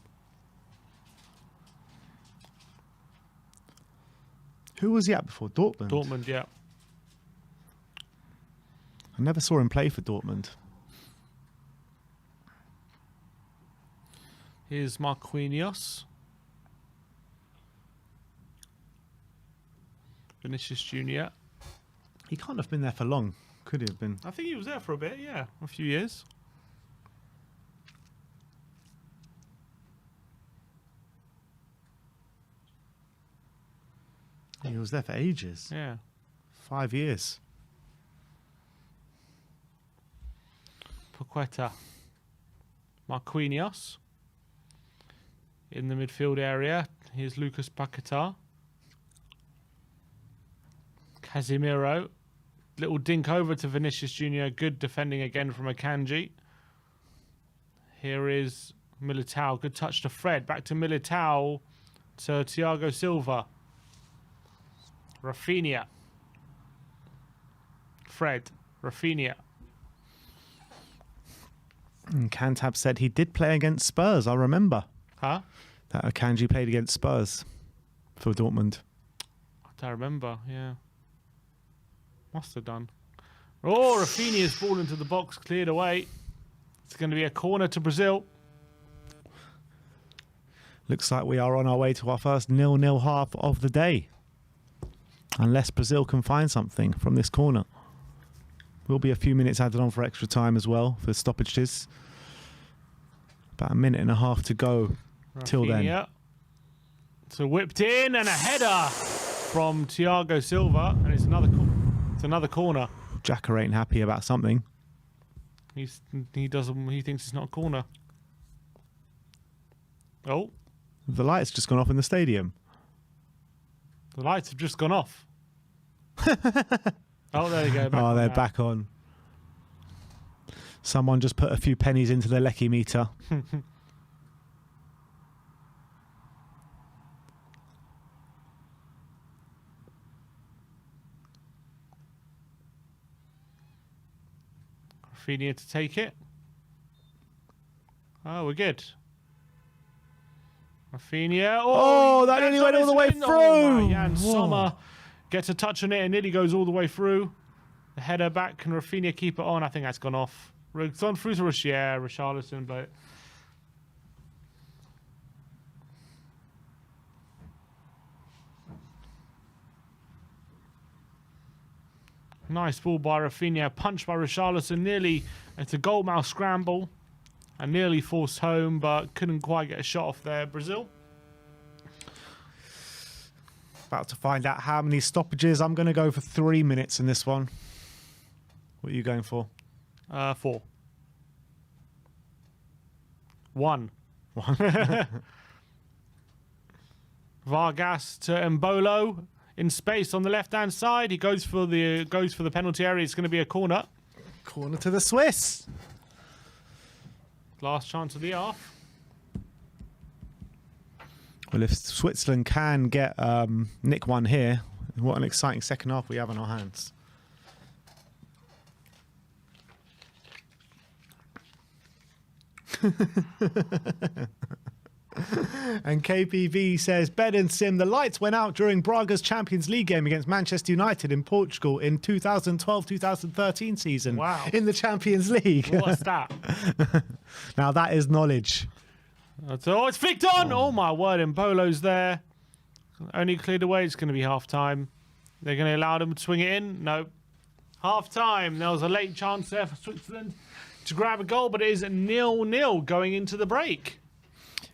Who was he at before? Dortmund? Dortmund, yeah. I never saw him play for Dortmund. Here's Marquinhos. Vinicius Junior. He can't have been there for long. Could he have been? I think he was there for a bit, yeah. A few years. He was there for ages. Yeah. 5 years. Paqueta. Marquinhos. In the midfield area. Here's Lucas Paqueta. Casemiro. Little dink over to Vinicius Junior. Good defending again from Akanji. Here is Militao. Good touch to Fred. Back to Militao. To Thiago Silva. Rafinha. Fred. Rafinha. And Cantab said he did play against Spurs. I remember Huh? that Akanji played against Spurs for Dortmund. I don't remember, yeah. Must have done. Oh, Rafinha's ball into the box, cleared away. It's going to be a corner to Brazil. Looks like we are on our way to our first 0-0 half of the day. Unless Brazil can find something from this corner. Will be a few minutes added on for extra time as well for stoppages. About a minute and a half to go till then. So whipped in and a header from Thiago Silva, and it's another corner. Xhaka ain't happy about something. He thinks it's not a corner. Oh, The light's just gone off in the stadium. the lights have just gone off. Oh, there you go. Oh, they're back on. Someone just put a few pennies into the Lecky meter. Rafinha to take it. Oh, we're good. Rafinha. Oh, that nearly went all the way through. through. Jan Whoa. Sommer gets a touch on it and nearly goes all the way through. The header back. Can Rafinha keep it on? I think that's gone off. It's on through to Richarlison, but nice ball by Rafinha. Punch by Richarlison. Nearly, it's a goalmouth scramble. And nearly forced home, but couldn't quite get a shot off there. Brazil. About to find out how many stoppages. I'm going to go for 3 minutes in this one. What are you going for? 4. 1. Vargas to Mbolo in space on the left-hand side. He goes for the penalty area. It's going to be a corner. Corner to the Swiss. Last chance of the half. Well, if Switzerland can get nick one here, what an exciting second half we have on our hands. And KPV says, Bed and Sim, the lights went out during Braga's Champions League game against Manchester United in Portugal in 2012-2013 season. Wow. In the Champions League. What's that? Now that is knowledge. Oh, it's flicked on! Oh my word, Mbolo's there. Only cleared away. It's going to be half-time. They're going to allow them to swing it in? No. Half-time. There was a late chance there for Switzerland to grab a goal, but it is 0-0 going into the break.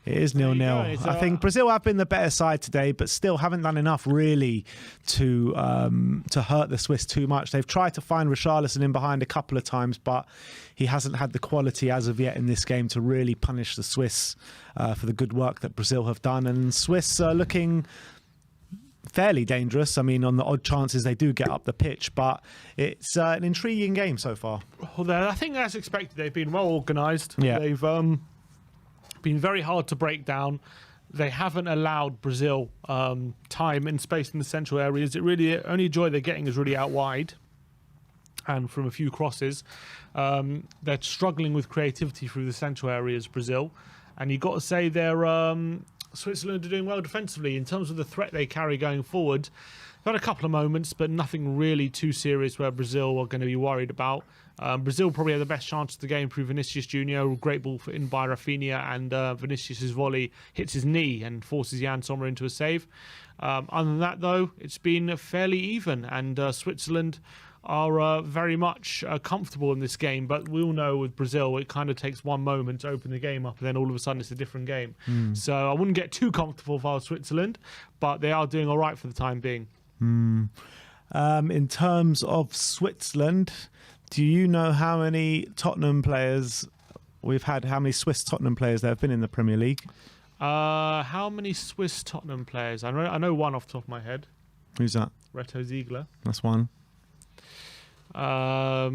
It is 0-0. I think Brazil have been the better side today, but still haven't done enough really to hurt the Swiss too much. They've tried to find Richarlison in behind a couple of times, but he hasn't had the quality as of yet in this game to really punish the Swiss for the good work that Brazil have done. And Swiss are looking fairly dangerous. I mean, on the odd chances they do get up the pitch, but it's an intriguing game so far. Well, I think as expected, they've been well organised. Yeah. They've been very hard to break down. They haven't allowed Brazil time and space in the central areas. It really, only joy they're getting is really out wide and from a few crosses. They're struggling with creativity through the central areas, Brazil. And you've got to say they're Switzerland are doing well defensively in terms of the threat they carry going forward. Got a couple of moments, but nothing really too serious where Brazil are going to be worried about. Brazil probably had the best chance of the game through Vinicius Jr. Great ball in by Rafinha, and Vinicius's volley hits his knee and forces Jan Sommer into a save. Other than that, though, it's been fairly even, and Switzerland are very much comfortable in this game. But we all know with Brazil, it kind of takes one moment to open the game up, and then all of a sudden it's a different game. So I wouldn't get too comfortable for Switzerland, but they are doing all right for the time being. In terms of Switzerland, do you know how many Tottenham players we've had? How many Swiss Tottenham players there have been in the Premier League? How many Swiss Tottenham players? I know one off the top of my head. Who's that? Reto Ziegler. That's one. What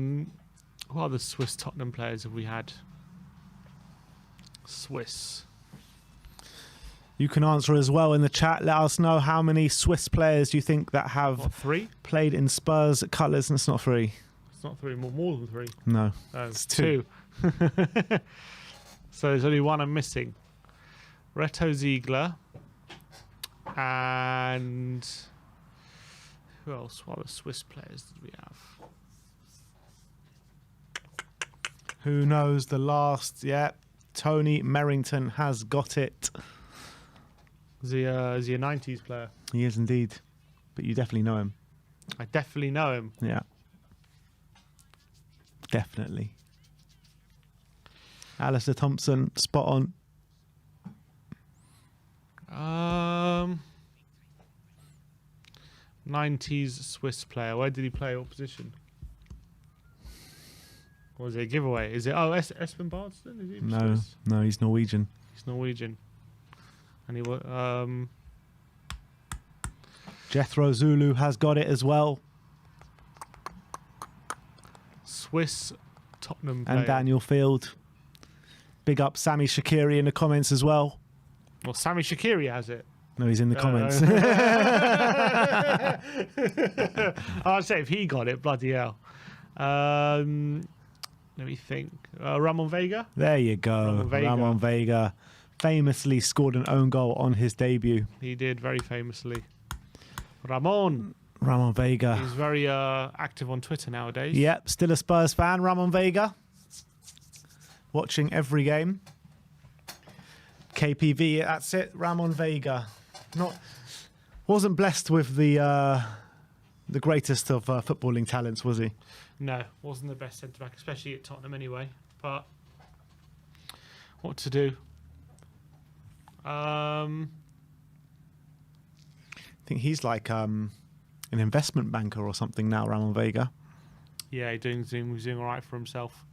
other Swiss Tottenham players have we had? Swiss. You can answer as well in the chat. Let us know how many Swiss players do you think that have What, 3? played in Spurs colours, and it's not 3. It's not 3, more than 3. No, It's 2. 2. So there's only one I'm missing. Reto Ziegler. And who else? What other Swiss players did we have? Who knows the last? Yeah, Tony Merrington has got it. Is he a 90s player? He is indeed, but you definitely know him. I definitely know him. Yeah, definitely. Alistair Thompson, spot on. 90s Swiss player. Where did he play? What position? Or was it a giveaway? Is it Espen Barston? Is he Swiss? No, he's Norwegian. He's Norwegian. And he Jethro Zulu has got it as well. Swiss Tottenham player. And Daniel Field. Big up Sammy Shaqiri in the comments as well. Well, Sammy Shaqiri has it. No, he's in the comments. I'd say if he got it, bloody hell. Let me think. Ramon Vega? There you go. Ramon Vega famously scored an own goal on his debut. He did, very famously. Ramon Vega. He's very active on Twitter nowadays. Yep, still a Spurs fan, Ramon Vega. Watching every game. KPV, that's it. Ramon Vega. Wasn't blessed with the greatest of footballing talents, was he? No, wasn't the best centre back, especially at Tottenham anyway. But what to do? I think he's like an investment banker or something now, Ramon Vega. Yeah, he's doing all right for himself.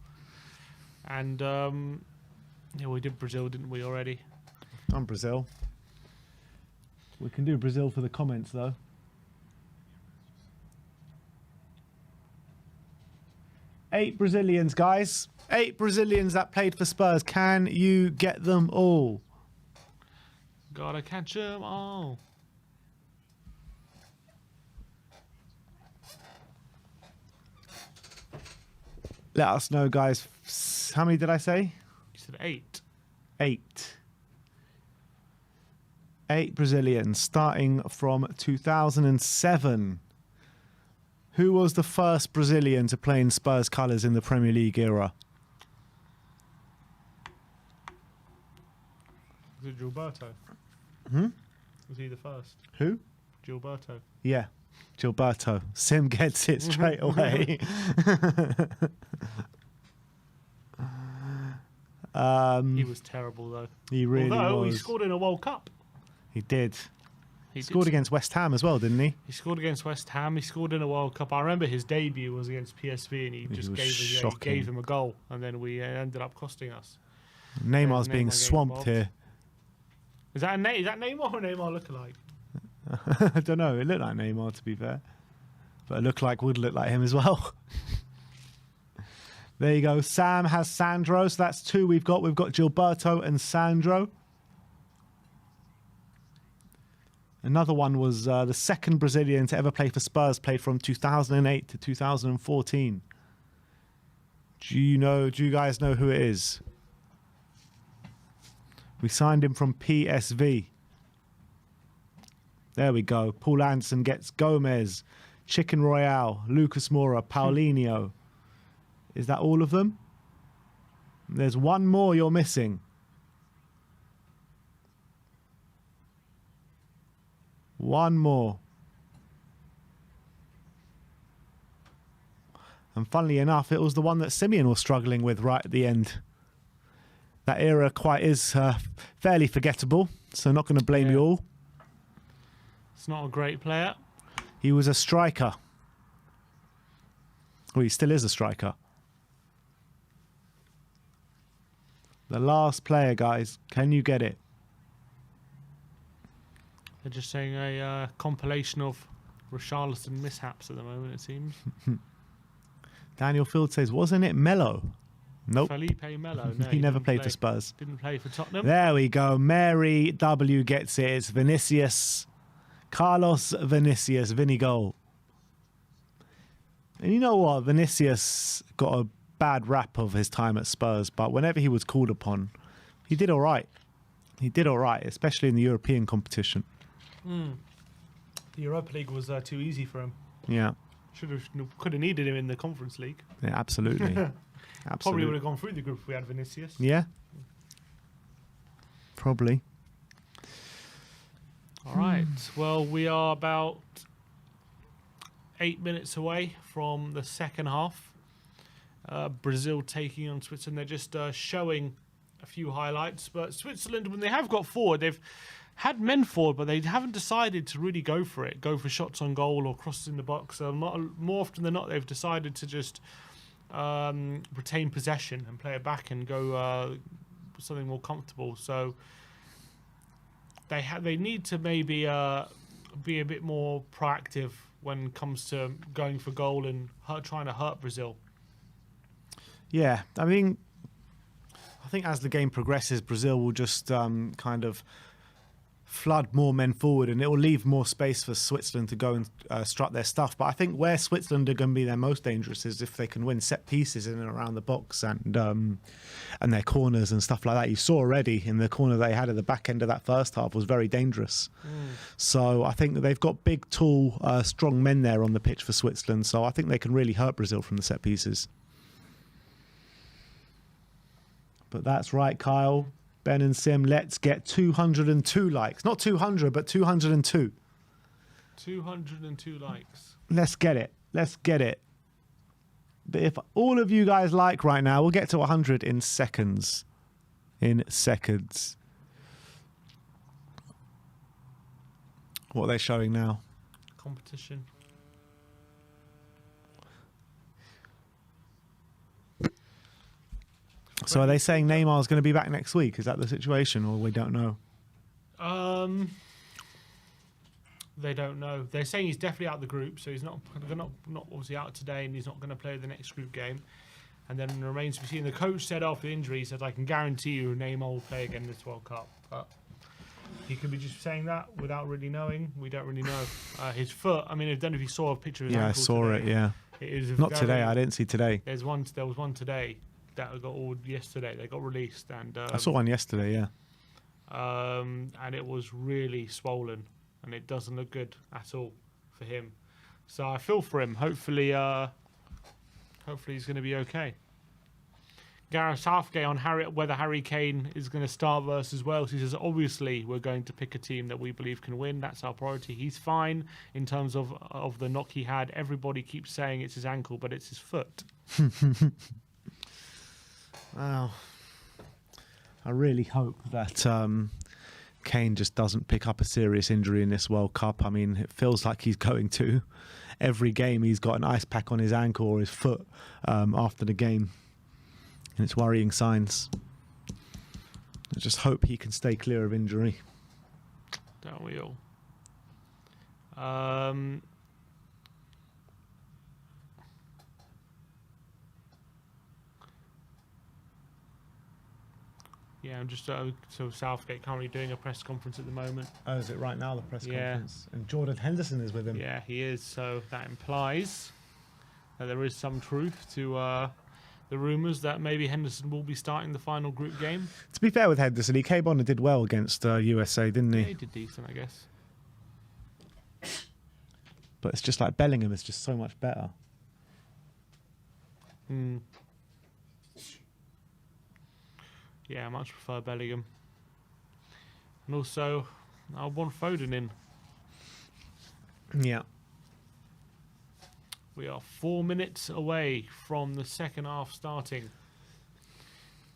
And yeah, we did Brazil, didn't we, already? Done Brazil. We can do Brazil for the comments, though. Eight Brazilians, guys. 8 Brazilians that played for Spurs. Can you get them all? Gotta catch them all. Let us know, guys. How many did I say? You said 8. 8. 8 Brazilians, starting from 2007. Who was the first Brazilian to play in Spurs colours in the Premier League era? Was it Gilberto? Was he the first? Who? Gilberto. Yeah, Gilberto. Sim gets it straight away. He was terrible, though. He really Although was. he scored in a World Cup. He did. He Scored against West Ham as well, didn't he? He scored against West Ham. He scored in a World Cup. I remember his debut was against PSV, and he just gave him a goal, and then we ended up costing us. Neymar's being swamped here. Is that Neymar or Neymar lookalike? I don't know. It looked like Neymar, to be fair. But it would look like him as well. There you go. Sam has Sandro. So that's 2 we've got. We've got Gilberto and Sandro. Another one was the second Brazilian to ever play for Spurs, played from 2008 to 2014. Do you guys know who it is? We signed him from PSV. There we go. Paul Anderson gets Gomez, Chicken Royale, Lucas Moura, Paulinho. Is that all of them? There's one more you're missing. One more. And funnily enough, it was the one that Simeon was struggling with right at the end. That era quite is fairly forgettable, so not going to blame you all. It's not a great player. He was a striker. Well, he still is a striker. The last player, guys. Can you get it? They're just saying a compilation of Richarlison mishaps at the moment, it seems. Daniel Field says, wasn't it Melo? Nope. Felipe Melo. No, he never played for Spurs. Didn't play for Tottenham. There we go. Mary W gets it. It's Vinicius. Carlos Vinicius. Vinny goal. And you know what? Vinicius got a bad rap of his time at Spurs, but whenever he was called upon, he did all right. He did all right, especially in the European competition. The Europa League was too easy for him. Yeah. Could have needed him in the Conference League. Yeah, absolutely. Probably would have gone through the group if we had Vinicius. Yeah. Probably. All right. Well, we are about 8 minutes away from the second half. Brazil taking on Switzerland. They're just showing a few highlights. But Switzerland, when they have got forward, they've had men forward, but they haven't decided to really go for it, go for shots on goal or crosses in the box. So more often than not, they've decided to just retain possession and play it back and go something more comfortable. So they need to maybe be a bit more proactive when it comes to going for goal and trying to hurt Brazil. Yeah, I think as the game progresses, Brazil will just kind of flood more men forward, and it will leave more space for Switzerland to go and strut their stuff. But I think where Switzerland are going to be their most dangerous is if they can win set pieces in and around the box and their corners and stuff like that. You saw already in the corner they had at the back end of that first half was very dangerous. So I think that they've got big, tall, strong men there on the pitch for Switzerland. So I think they can really hurt Brazil from the set pieces. But that's right, Kyle, Ben and Sim. Let's get 202 likes. Not 200, but 202. 202 likes. Let's get it. Let's get it. But if all of you guys like right now, we'll get to 100 in seconds. In seconds. What are they showing now? Competition. So are they saying Neymar's going to be back next week? Is that the situation, or we don't know? They don't know. They're saying he's definitely out of the group, so he's not obviously out today, and he's not going to play the next group game. And then it remains to be seen. The coach said after the injury, he said, "I can guarantee you Neymar will play again this World Cup." But he could be just saying that without really knowing. We don't really know. His foot. I mean, I don't know if you saw a picture of his ankle. Yeah, I saw today. it. Yeah. It is not today. I didn't see today. There was one today that got ordered yesterday. They got released, and I saw one yesterday. Yeah. And it was really swollen, and it doesn't look good at all for him. So I feel for him. Hopefully he's going to be okay. Gareth Southgate on whether Harry Kane is going to start versus Wales. He says, obviously, we're going to pick a team that we believe can win. That's our priority. He's fine in terms of the knock he had. Everybody keeps saying it's his ankle, but it's his foot. Wow. I really hope that Kane just doesn't pick up a serious injury in this World Cup. I mean, it feels like he's going to. Every game he's got an ice pack on his ankle or his foot after the game. And it's worrying signs. I just hope he can stay clear of injury. Don't we all? Yeah, I'm just so Southgate currently doing a press conference at the moment. Oh, is it right now, the press conference? And Jordan Henderson is with him. Yeah, he is. So that implies that there is some truth to the rumours that maybe Henderson will be starting the final group game. To be fair with Henderson, he came on and did well against USA, didn't he? Yeah, he did decent, I guess. but it's just like Bellingham is just so much better. Yeah, I much prefer Bellingham. And also, I want Foden in. Yeah. We are 4 minutes away from the second half starting.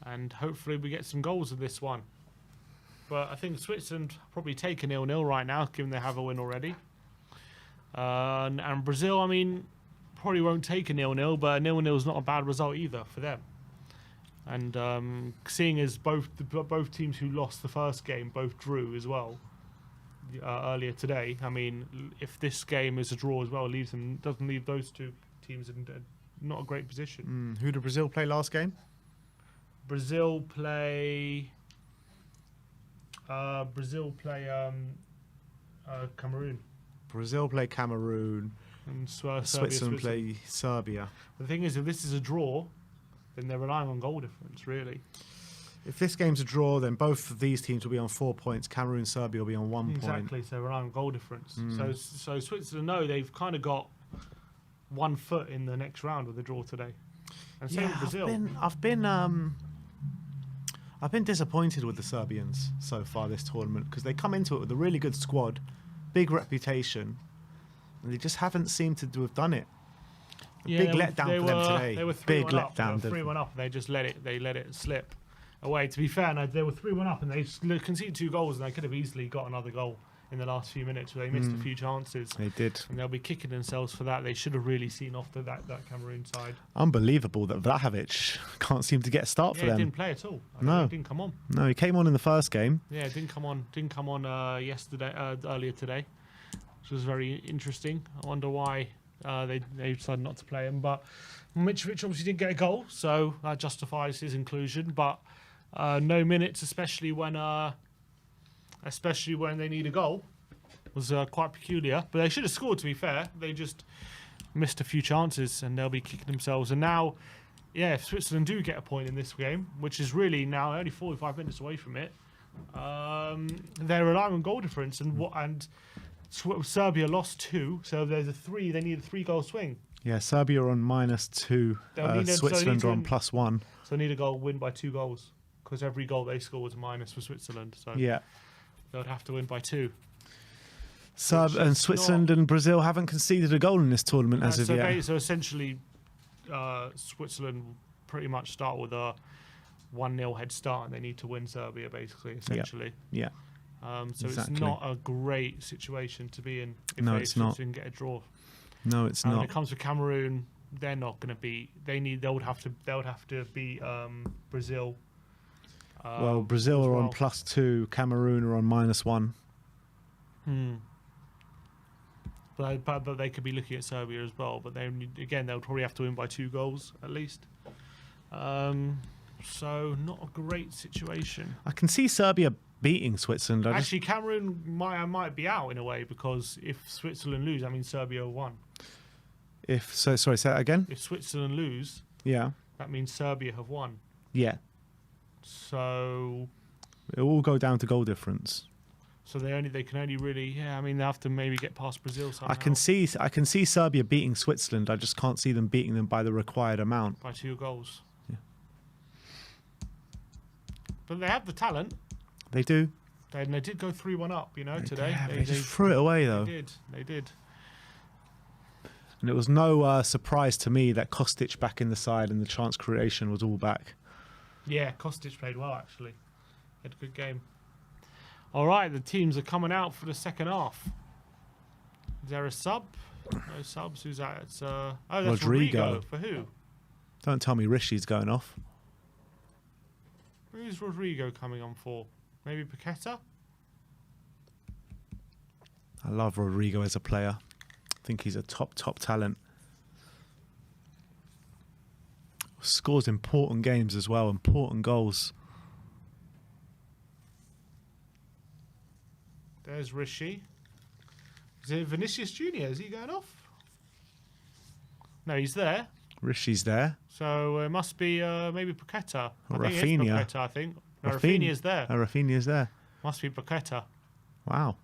And hopefully we get some goals in this one. But I think Switzerland probably take a 0-0 right now, given they have a win already. And Brazil, I mean, probably won't take a 0-0, but a 0-0 is not a bad result either for them. And seeing as both teams who lost the first game both drew as well earlier today, I mean, if this game is a draw as well, doesn't leave those two teams in not a great position. Who did Brazil play last game? Brazil play Cameroon. Brazil play Cameroon. And Switzerland play Serbia. The thing is, if this is a draw, then they're relying on goal difference, really. If this game's a draw, then both of these teams will be on 4 points. Cameroon, Serbia will be on 1 point. Exactly, so relying on goal difference. So Switzerland know they've kind of got 1 foot in the next round with the draw today. And same with Brazil. I've been disappointed with the Serbians so far this tournament because they come into it with a really good squad, big reputation, and they just haven't seemed to have done it. Big letdown for them today. They were 3-1 up. They were 3-1 up, and they just let it slip away. To be fair, they were 3-1 up, and they conceded 2 goals, and they could have easily got another goal in the last few minutes. Where they missed a few chances. They did, and they'll be kicking themselves for that. They should have really seen off that Cameroon side. Unbelievable that Vlahovic can't seem to get a start for them. He didn't play at all. No, he didn't come on. No, he came on in the first game. Yeah, didn't come on yesterday, earlier today, which was very interesting. I wonder why they decided not to play him. But Mitch obviously didn't get a goal, so that justifies his inclusion. But no minutes, especially when they need a goal, was quite peculiar. But they should have scored, to be fair. They just missed a few chances, and they'll be kicking themselves. And now, yeah, if Switzerland do get a point in this game, which is really now only 45 minutes away from it, they're relying on goal difference. And Serbia lost 2, so there's a 3. They need a 3-goal swing. Yeah, Serbia are on -2. Switzerland are on +1. So they need a goal, win by 2 goals, because every goal they score is a minus for Switzerland. So yeah, they would have to win by 2. And Switzerland and Brazil haven't conceded a goal in this tournament as of yet. So essentially, Switzerland pretty much start with a 1-0 head start, and they need to win Serbia, basically, essentially. Yeah. So exactly. It's not a great situation to be in if it's not. Didn't get a draw. No, it's not. When it comes to Cameroon, they're not going to beat. They would have to beat Brazil. Well, Brazil are on +2. Cameroon are on -1. But they could be looking at Serbia as well. But they'll probably have to win by 2 goals at least. So not a great situation. I can see Serbia beating Switzerland. Actually, Cameroon might be out in a way, because if Switzerland lose, I mean Serbia won. Sorry, say that again. If Switzerland lose, yeah, that means Serbia have won. Yeah. So it will go down to goal difference. So they can only really I mean they have to maybe get past Brazil somehow. I can see Serbia beating Switzerland. I just can't see them beating them by the required amount. By 2 goals. Yeah. But they have the talent. They do. They did go 3-1 up, today. They just threw it away, though. They did. And it was no surprise to me that Kostic back in the side and the chance creation was all back. Yeah, Kostic played well, actually. He had a good game. All right, the teams are coming out for the second half. Is there a sub? No subs. Who's that? It's that's Rodrigo. For who? Don't tell me Rishi's going off. Who's Rodrigo coming on for? Maybe Paqueta? I love Rodrigo as a player. I think he's a top talent. Scores important games as well, important goals. There's Rishi. Is it Vinicius Junior? Is he going off? No, he's there. Rishi's there. So it must be maybe Paqueta. Rafinha. I think. No, Rafinha's there. Rafinha's there. Must be Paqueta. Wow.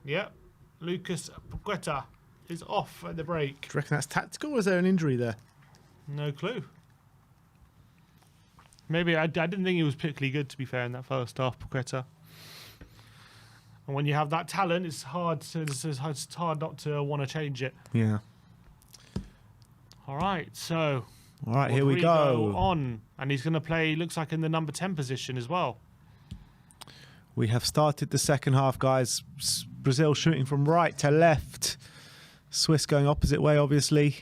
Yep. Lucas Paqueta is off at the break. Do you reckon that's tactical, or is there an injury there? No clue. Maybe I didn't think he was particularly good, to be fair, in that first half, Paqueta. And when you have that talent, it's hard not to want to change it. Yeah. All right, so All right, here we go. On, and he's going to play. Looks like in the number 10 position as well. We have started the second half, guys. Brazil shooting from right to left. Swiss going opposite way, obviously.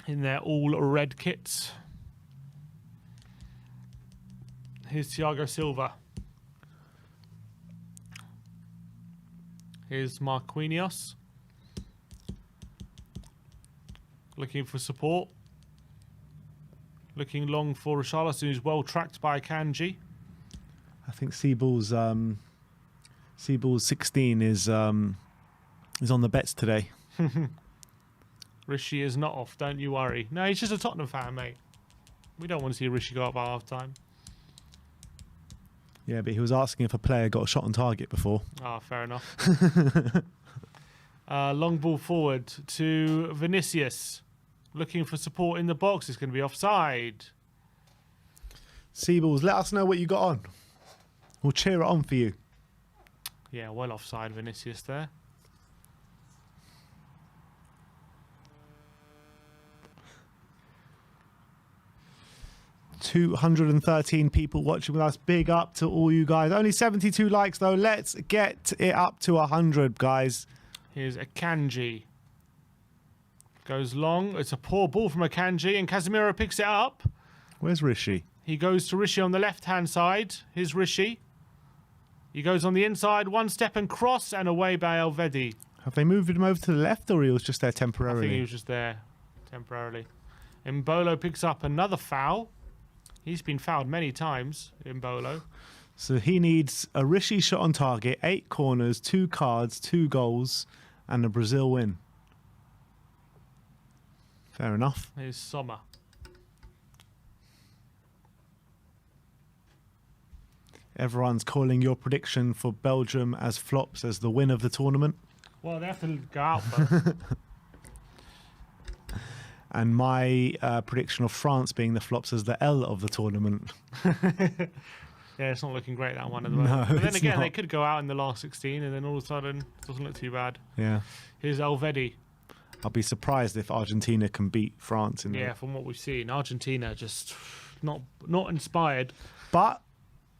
In their all red kits. Here's Thiago Silva. Here's Marquinhos. Looking for support. Looking long for Richarlison, who's well tracked by Akanji. I think Seaball's 16 is on the bets today. Rishi is not off, don't you worry. No, he's just a Tottenham fan, mate. We don't want to see Rishi go up by half time. Yeah, but he was asking if a player got a shot on target before. Ah, fair enough. Long ball forward to Vinicius. Looking for support in the box. It's going to be offside. Seaballs, let us know what you got on. We'll cheer it on for you. Yeah, well offside Vinicius there. $213 people watching with us. Big up to all you guys. Only 72 likes though. Let's get it up to 100, guys. Here's Akanji. Goes long. It's a poor ball from Akanji, and Casemiro picks it up. Where's Rishi? He goes to Rishi on the left-hand side. Here's Rishi. He goes on the inside, one step and cross, and away by Elvedi. Have they moved him over to the left, or he was just there I temporarily? think he was just there temporarily. Mbolo picks up another foul. He's been fouled many times, Mbolo. So he needs a Rishi shot on target, 8 corners, 2 cards, 2 goals, and a Brazil win. Fair enough. Here's Sommer. Everyone's calling your prediction for Belgium as flops as the win of the tournament. Well, they have to go out first. And my prediction of France being the flops as the L of the tournament. Yeah, it's not looking great, that one at the moment. No, But then it's again, not. they could go out in the last 16 and then all of a sudden it doesn't look too bad. Yeah. Here's Elvedi. I'll be surprised if Argentina can beat France in Yeah, from what we've seen, Argentina just not inspired. But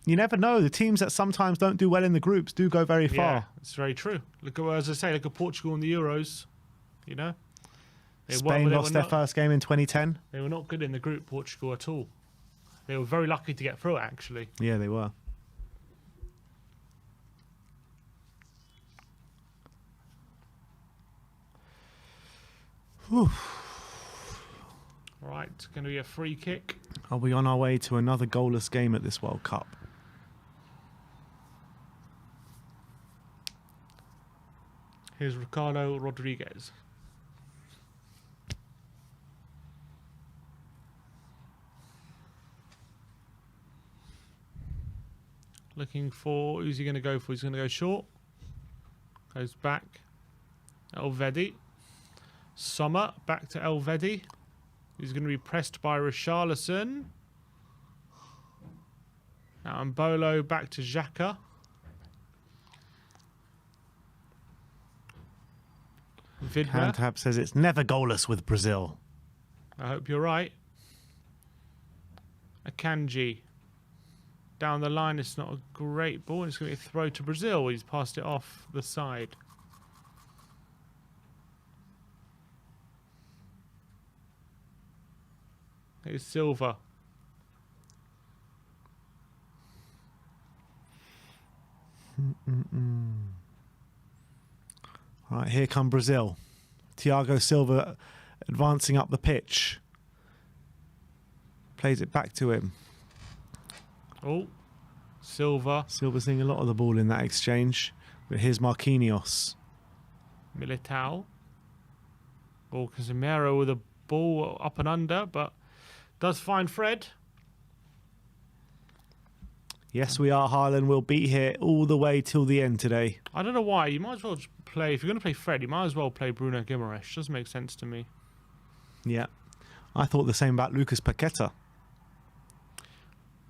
you never know. The teams that sometimes don't do well in the groups do go very far. Yeah, it's very true. Look at, as I say, look at Portugal in the Euros. You know, Spain lost their first game in 2010. They were not good in the group, Portugal, at all. They were very lucky to get through it, actually. Yeah, they were. Whew. Right, it's going to be a free kick. Are we on our way to another goalless game at this World Cup? Here's Ricardo Rodriguez. Looking for, who's he going to go for? He's going to go short. Goes back. Elvedi. Sommer back to Elvedi. He's going to be pressed by Richarlison. Now Mbolo back to Xhaka. Vidmer. Handhab says it's never goalless with Brazil. I hope you're right. Akanji. Down the line, it's not a great ball. It's going to be a throw to Brazil. He's passed it off the side. Here's Silva. All right, here come Brazil. Thiago Silva advancing up the pitch. Plays it back to him. Oh, Silva. Silva seeing a lot of the ball in that exchange. But here's Marquinhos. Militao. Or Casemiro with a ball up and under, but does find Fred. Yes, we are, Haaland. We'll be here all the way till the end today. I don't know why. You might as well just play. If you're going to play Fred, you might as well play Bruno Guimaraes. Doesn't make sense to me. Yeah. I thought the same about Lucas Paqueta.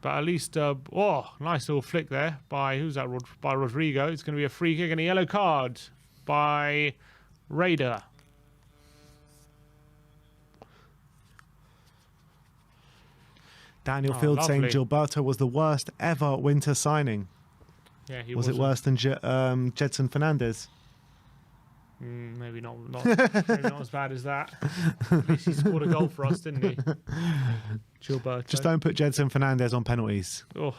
But at least, nice little flick there by, who's that? By Rodrigo. It's going to be a free kick and a yellow card by Raider. Daniel Field saying Gilberto was the worst ever winter signing. Yeah, he was it worse than Jedson Fernandez? Maybe not as bad as that. At least he scored a goal for us, didn't he? Gilberto. Just don't put Jedson Fernandez on penalties. Oh,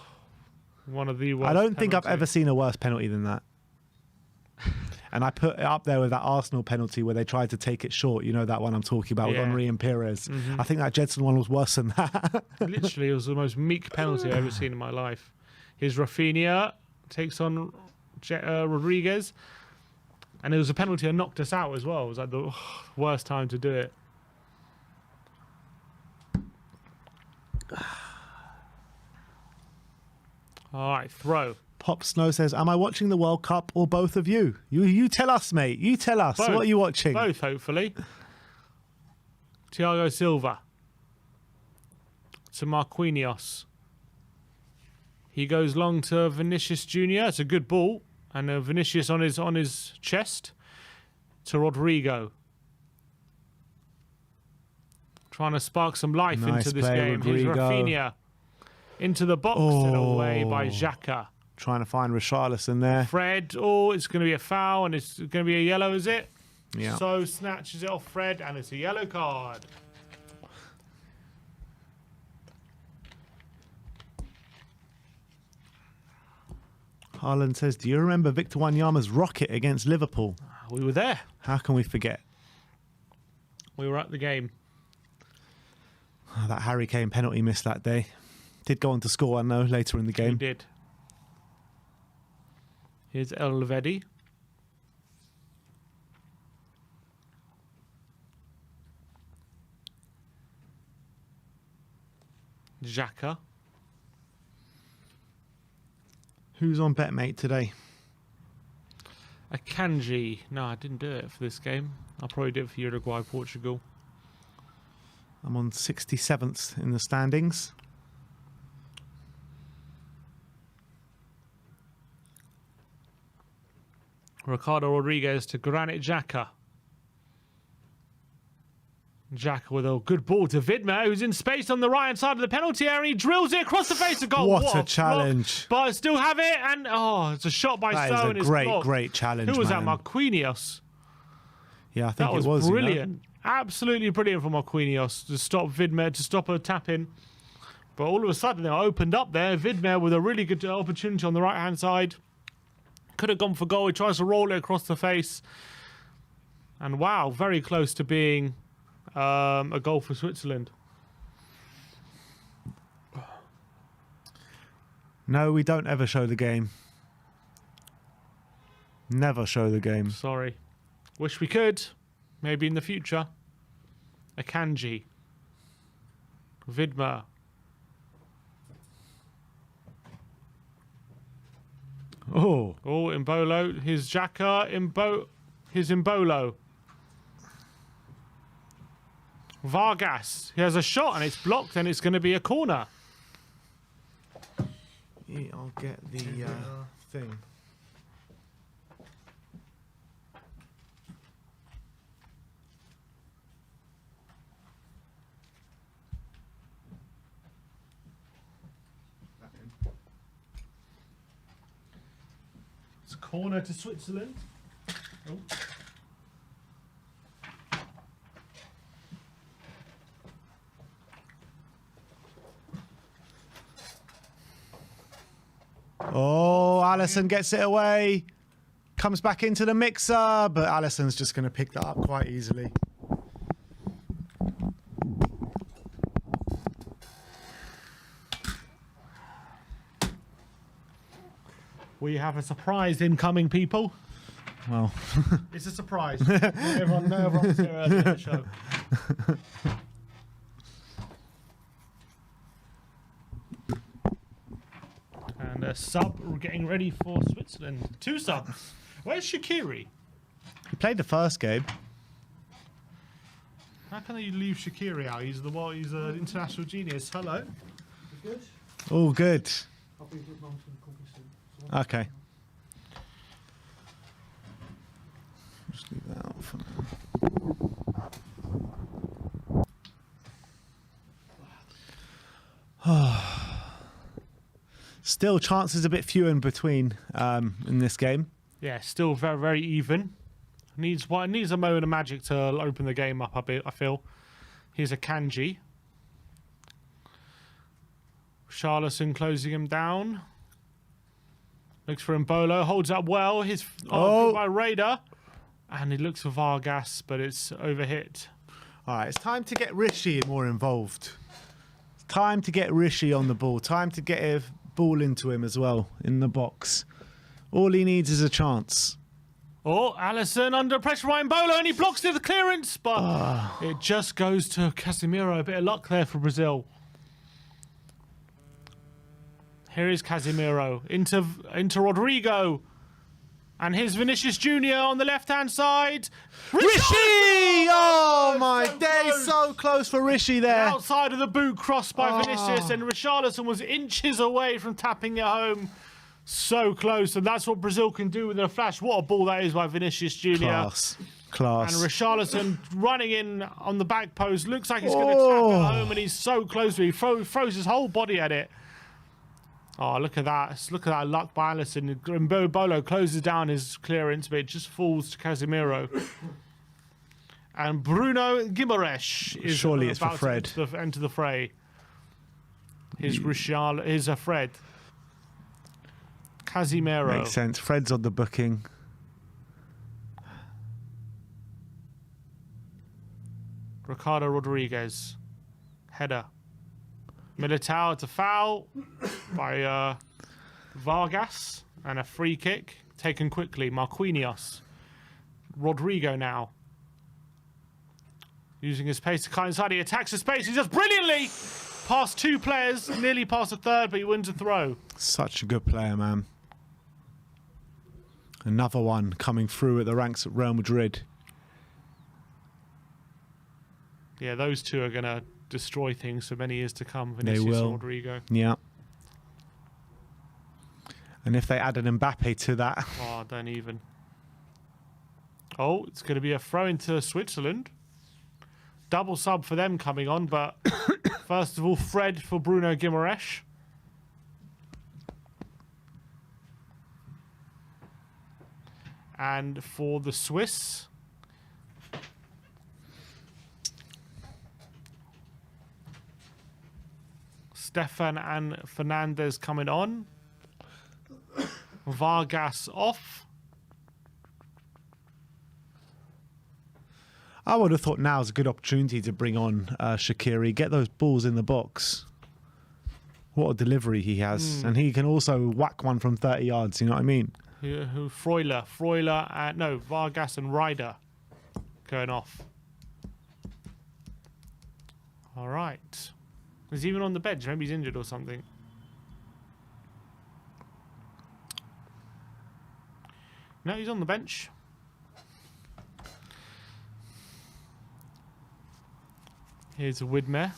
one of the worst. I don't think I've ever seen a worse penalty than that. And I put it up there with that Arsenal penalty where they tried to take it short. You know that one I'm talking about with Henry and Perez. I think that Jedson one was worse than that. Literally, it was the most meek penalty I've ever seen in my life. Here's Rafinha, takes on Rodriguez. And it was a penalty that knocked us out as well. It was like the worst time to do it. All right, throw. Pop Snow says, am I watching the World Cup or both of you? You tell us, mate. You tell us. Both. What are you watching? Both, hopefully. Thiago Silva to Marquinhos. He goes long to Vinicius Jr. It's a good ball. And Vinicius on his chest to Rodrigo. Trying to spark some life into this game. Rodrigo. Here's Rafinha. Into the box and away by Xhaka. Trying to find Richarlison there. Fred, it's going to be a foul and it's going to be a yellow, is it? Yeah. So snatches it off Fred and it's a yellow card. Haaland says, do you remember Victor Wanyama's rocket against Liverpool? We were there. How can we forget? We were at the game. Oh, that Harry Kane penalty missed that day. Did go on to score, I know, later in the game. He did. Here's Elvedi. Xhaka. Who's on BetMate today? Akanji. No, I didn't do it for this game. I'll probably do it for Uruguay, Portugal. I'm on 67th in the standings. Ricardo Rodriguez to Granit Xhaka. Xhaka with a good ball to Vidma, who's in space on the right-hand side of the penalty area, and he drills it across the face of goal. What a challenge. Block, but still have it, and it's a shot by Stone. That is a great challenge, Who was man. that, Marquinhos? Yeah, I think that it was. brilliant. You know? Absolutely brilliant from Marquinhos to stop Vidmer, to stop a tap-in. But all of a sudden, they opened up there. Vidmer with a really good opportunity on the right-hand side. Could have gone for goal. He tries to roll it across the face. And wow, very close to being a goal for Switzerland. No, we don't ever show the game. Never show the game. Sorry. Wish we could. Maybe in the future. Akanji. Vidmer. Oh, Imbolo. His Xhaka. His Imbolo. Vargas. He has a shot and it's blocked and it's going to be a corner. yeah, I'll get the thing. It's a corner to Switzerland. Oh. Oh, Alisson gets it away. Comes back into the mixer, but Alisson's just going to pick that up quite easily. We have a surprise incoming, people. Well, It's a surprise. Everyone's here early in the show. a sub getting ready for Switzerland. 2 subs. Where's Shaqiri? He played the first game. How can they leave Shaqiri out? He's an international genius. Hello. Good? All good. I'll be with Mum to call me soon. Okay. Just leave that out for now. Still, chances a bit few in between in this game. Yeah, still very, very even. Needs a moment of magic to open the game up a bit, I feel. Here's a Kanji. Charlison closing him down. Looks for Mbolo, holds up well. His by Raider. And he looks for Vargas, but it's overhit. All right, it's time to get Rishi more involved. It's time to get Rishi on the ball. Time to get a ball into him as well in the box. All he needs is a chance. Oh, Alisson under pressure by Mbolo, and he blocks the clearance, but it just goes to Casemiro. A bit of luck there for Brazil. Here is Casemiro into Rodrigo. And here's Vinicius Jr. on the left-hand side. Rishi! Oh my day, so close for Rishi there. Outside of the boot, crossed by Vinicius, and Richarlison was inches away from tapping it home. So close, and that's what Brazil can do with a flash. What a ball that is by Vinicius Jr. Class. And Richarlison running in on the back post. Looks like he's going to tap it home, and he's so close. He throws his whole body at it. Oh, look at that. Look at that luck by Alisson. Mbolo closes down his clearance, but it just falls to Casemiro. And Bruno Guimaraes is surely it's for Fred. To enter the fray. Here's Fred. Casemiro. Makes sense. Fred's on the booking. Ricardo Rodriguez. Header. Militao to foul by Vargas, and a free kick taken quickly. Marquinhos. Rodrigo now. Using his pace to cut inside. He attacks the space. He does brilliantly. Past 2 players. Nearly past a third, but he wins a throw. Such a good player, man. Another one coming through at the ranks at Real Madrid. Yeah, those two are going to destroy things for many years to come. Vinicius and Rodrigo. Yeah. And if they added Mbappe to that. Oh, don't even. Oh, it's going to be a throw into Switzerland. Double sub for them coming on, but first of all, Fred for Bruno Guimaraes. And for the Swiss, Stefan and Fernandez coming on. Vargas off. I would have thought now's a good opportunity to bring on Shaqiri, get those balls in the box. What a delivery he has. And he can also whack one from 30 yards, you know what I mean? Vargas and Ryder going off. All right. He's even on the bench. Maybe he's injured or something. No, he's on the bench. Here's a Widmer.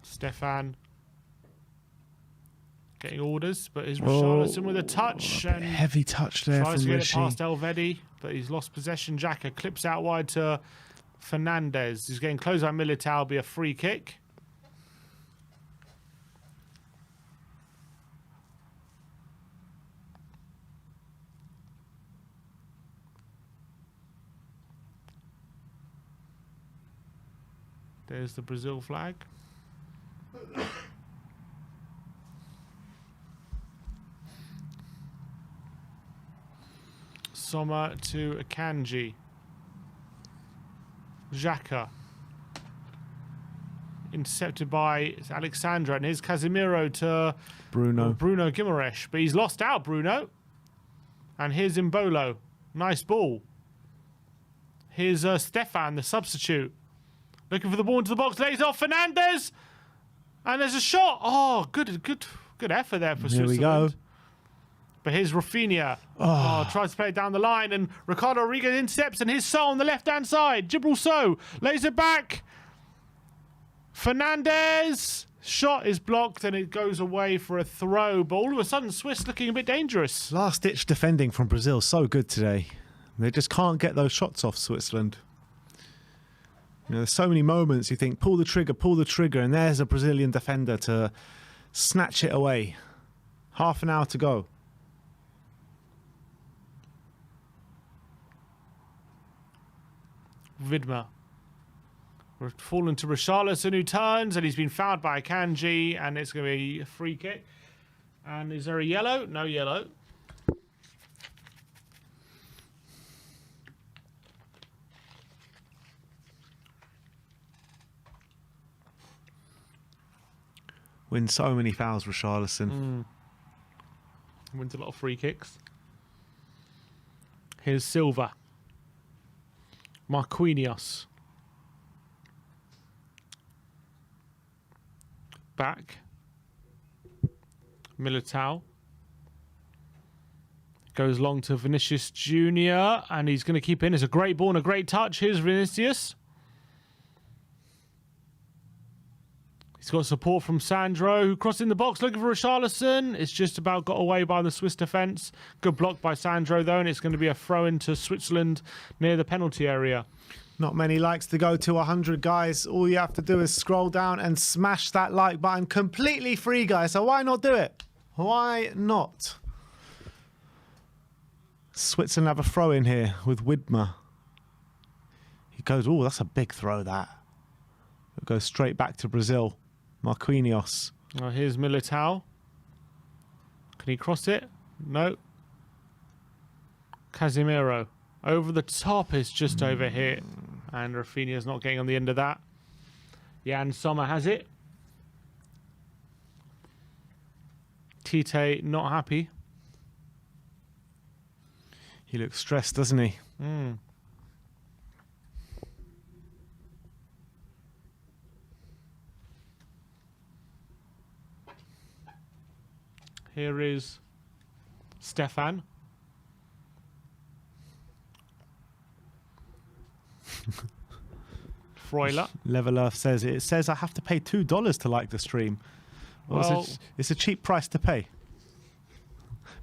Stefan getting orders, but is Richarlison with a touch. And heavy touch there tries from to get Rishi. it past Elvedi, but he's lost possession. Xhaka clips out wide to Fernandez. He's getting close by Militao. Be a free kick. There's the Brazil flag. Sommer to Akanji. Xhaka. Intercepted by Alexandra. And here's Casemiro to Bruno Guimaraes. But he's lost out, Bruno. And here's Mbolo. Nice ball. Here's Stefan, the substitute. Looking for the ball into the box. Lays off Fernandez. And there's a shot. Oh, good effort there for Switzerland. Here we go. But here's Rafinha. Oh, tries to play it down the line. And Ricardo Rodriguez intercepts. And here's So on the left-hand side. Gibril So lays it back. Fernandez. Shot is blocked and it goes away for a throw. But all of a sudden, Swiss looking a bit dangerous. Last-ditch defending from Brazil. So good today. They just can't get those shots off, Switzerland. You know, there's so many moments you think, pull the trigger, and there's a Brazilian defender to snatch it away. Half an hour to go. Widmer. We're fallen to Richarlison, who turns, and he's been fouled by Akanji, and it's going to be a free kick. And is there a yellow? No yellow. Wins so many fouls, Richarlison. Wins a lot of free kicks. Here's Silva. Marquinhos. Back. Militao. Goes long to Vinicius Jr. And he's going to keep in. It's a great ball and a great touch. Here's Vinicius. He's got support from Sandro, who crossed in the box looking for Richarlison. It's just about got away by the Swiss defence. Good block by Sandro, though, and it's going to be a throw into Switzerland near the penalty area. Not many likes to go to 100, guys. All you have to do is scroll down and smash that like button. Completely free, guys, so why not do it? Why not? Switzerland have a throw in here with Widmer. He goes, oh, that's a big throw, that. It goes straight back to Brazil. Marquinhos. Oh, here's Militao. Can he cross it? No. Casemiro. Over the top is just overhit. And Rafinha's not getting on the end of that. Jan Sommer has it. Tite not happy. He looks stressed, doesn't he? Here is Stefan. Freuler. Leveler says it says I have to pay $2 to like the stream. Well, it's a cheap price to pay.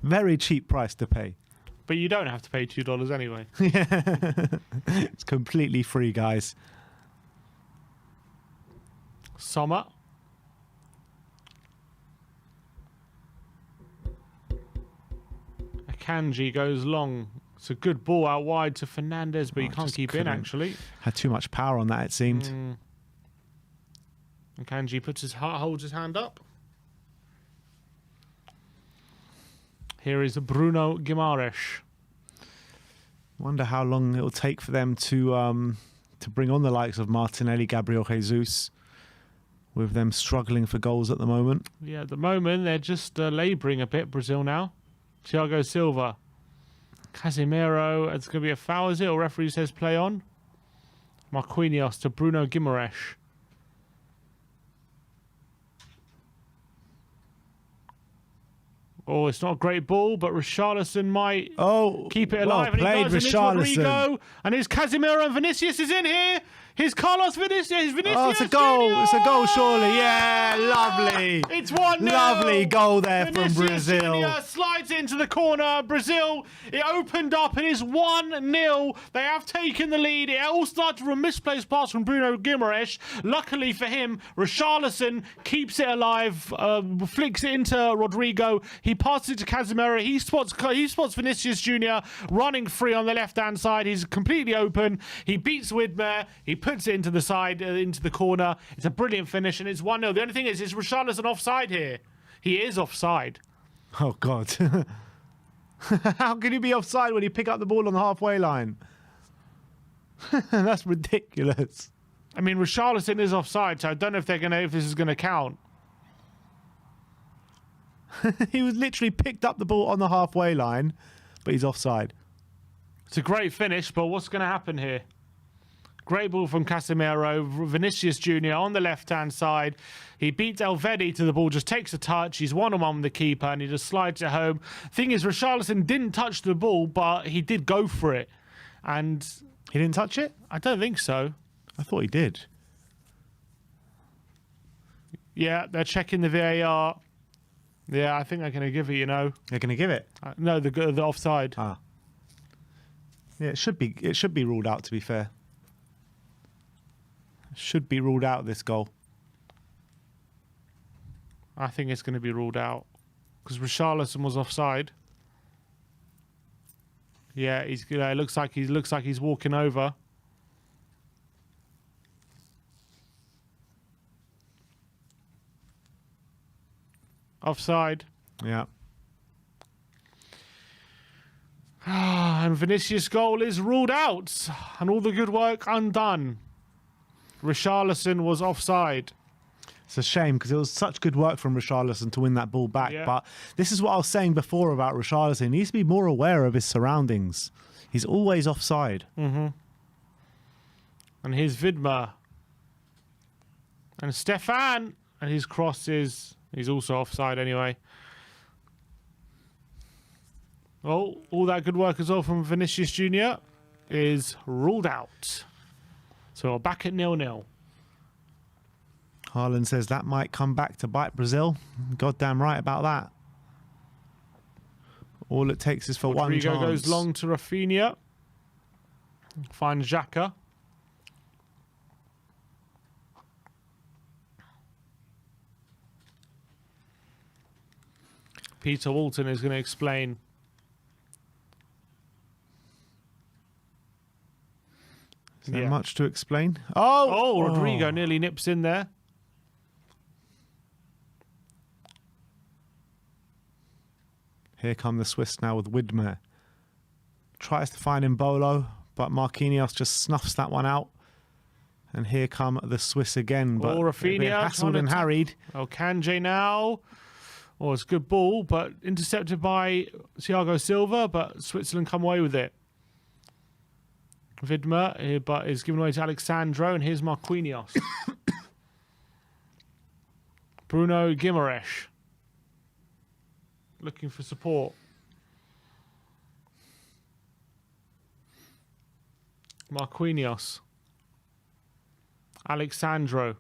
Very cheap price to pay. But you don't have to pay $2 anyway. It's completely free, guys. Sommer. Akanji goes long. It's a good ball out wide to Fernandez, but he can't keep in, actually. Had too much power on that, it seemed. Akanji holds his hand up. Here is Bruno Guimaraes. Wonder how long it'll take for them to bring on the likes of Martinelli, Gabriel Jesus, with them struggling for goals at the moment. Yeah, at the moment, they're just labouring a bit, Brazil now. Thiago Silva. Casemiro. It's going to be a foul, is it? Or referee says play on. Marquinhos to Bruno Guimaraes. Oh, it's not a great ball, but Richarlison might keep it alive. Well played, and he does, Richarlison. Rodrigo, and here's Casemiro and Vinicius is in here. Here's Carlos Vinicius. Oh, it's a goal. Jr. It's a goal, surely. Yeah, lovely. It's 1-0. Lovely goal there Vinicius from Brazil. Jr. slides into the corner. Brazil, it opened up. It is 1-0. They have taken the lead. It all started from a misplaced pass from Bruno Guimaraes. Luckily for him, Richarlison keeps it alive, flicks it into Rodrigo. He passes it to Casemiro. He spots Vinicius Jr. running free on the left-hand side. He's completely open. He beats Widmer. He puts it into the side, into the corner. It's a brilliant finish, and it's 1-0. The only thing is Richarlison offside here. He is offside. Oh, God. How can you be offside when you pick up the ball on the halfway line? That's ridiculous. I mean, Richarlison is offside, so I don't know if this is gonna count. He was literally picked up the ball on the halfway line, but he's offside. It's a great finish, but what's going to happen here? Great ball from Casemiro. Vinicius Jr. on the left-hand side. He beats Elvedi to the ball, just takes a touch. He's one-on-one with the keeper, and he just slides it home. Thing is, Richarlison didn't touch the ball, but he did go for it. And He didn't touch it? I don't think so. I thought he did. Yeah, they're checking the VAR. Yeah, I think they're going to give it, you know. They're going to give it. No, the offside. Ah. Yeah, it should be ruled out, to be fair. Should be ruled out, this goal. I think it's going to be ruled out because Richarlison was offside. Yeah, it looks like he's walking over. Offside. Yeah. And Vinicius' goal is ruled out, and all the good work undone. Richarlison was offside. It's a shame because it was such good work from Richarlison to win that ball back. Yeah. But this is what I was saying before about Richarlison. He needs to be more aware of his surroundings. He's always offside. And here's Vidma. And Stefan. And his cross is... He's also offside anyway. Oh, all that good work as well from Vinicius Jr. is ruled out. So we're back at 0-0. Haaland says that might come back to bite Brazil. Goddamn right about that. All it takes is for one chance. Rodrigo goes long to Rafinha. Finds Xhaka. Peter Walton is going to explain. Is there Yeah. much to explain? Oh, Rodrigo nearly nips in there. Here come the Swiss now with Widmer. Tries to find Mbolo, but Marquinhos just snuffs that one out. And here come the Swiss again. But Oh, they're being Rafinha hassled trying and to harried. Oh, Kanje now. Oh, it's a good ball, but intercepted by Thiago Silva, but Switzerland come away with it. Vidmer, but is given away to Alexandro, and here's Marquinhos. Bruno Guimaraes. Looking for support. Marquinhos. Alexandro.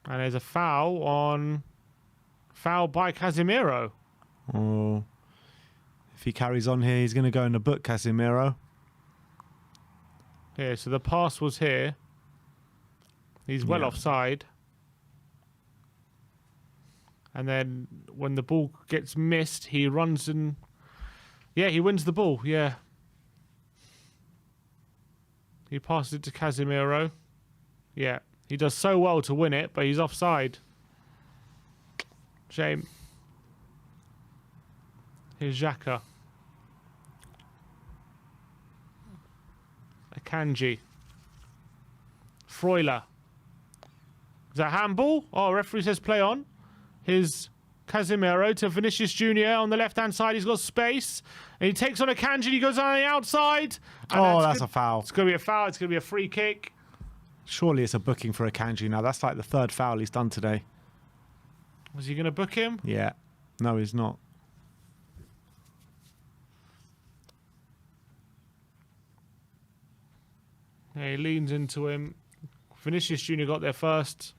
And there's a foul by Casemiro. Oh, if he carries on here, he's going to go in the book, Casemiro. Yeah, so the pass was here. He's well Yeah. offside. And then when the ball gets missed, he runs and... Yeah, he wins the ball, yeah. He passes it to Casemiro. Yeah, he does so well to win it, but he's offside. Shame. Here's Xhaka. Akanji. Freuler. Is that handball? Oh, referee says play on. Here's Casemiro to Vinicius Jr. on the left-hand side. He's got space. And he takes on Akanji. He goes on the outside. And Oh, that's a foul. It's going to be a foul. It's going to be a free kick. Surely it's a booking for Akanji now. That's like the third foul he's done today. Was he going to book him? Yeah. No, he's not. Yeah, he leans into him. Vinicius Jr. got there first.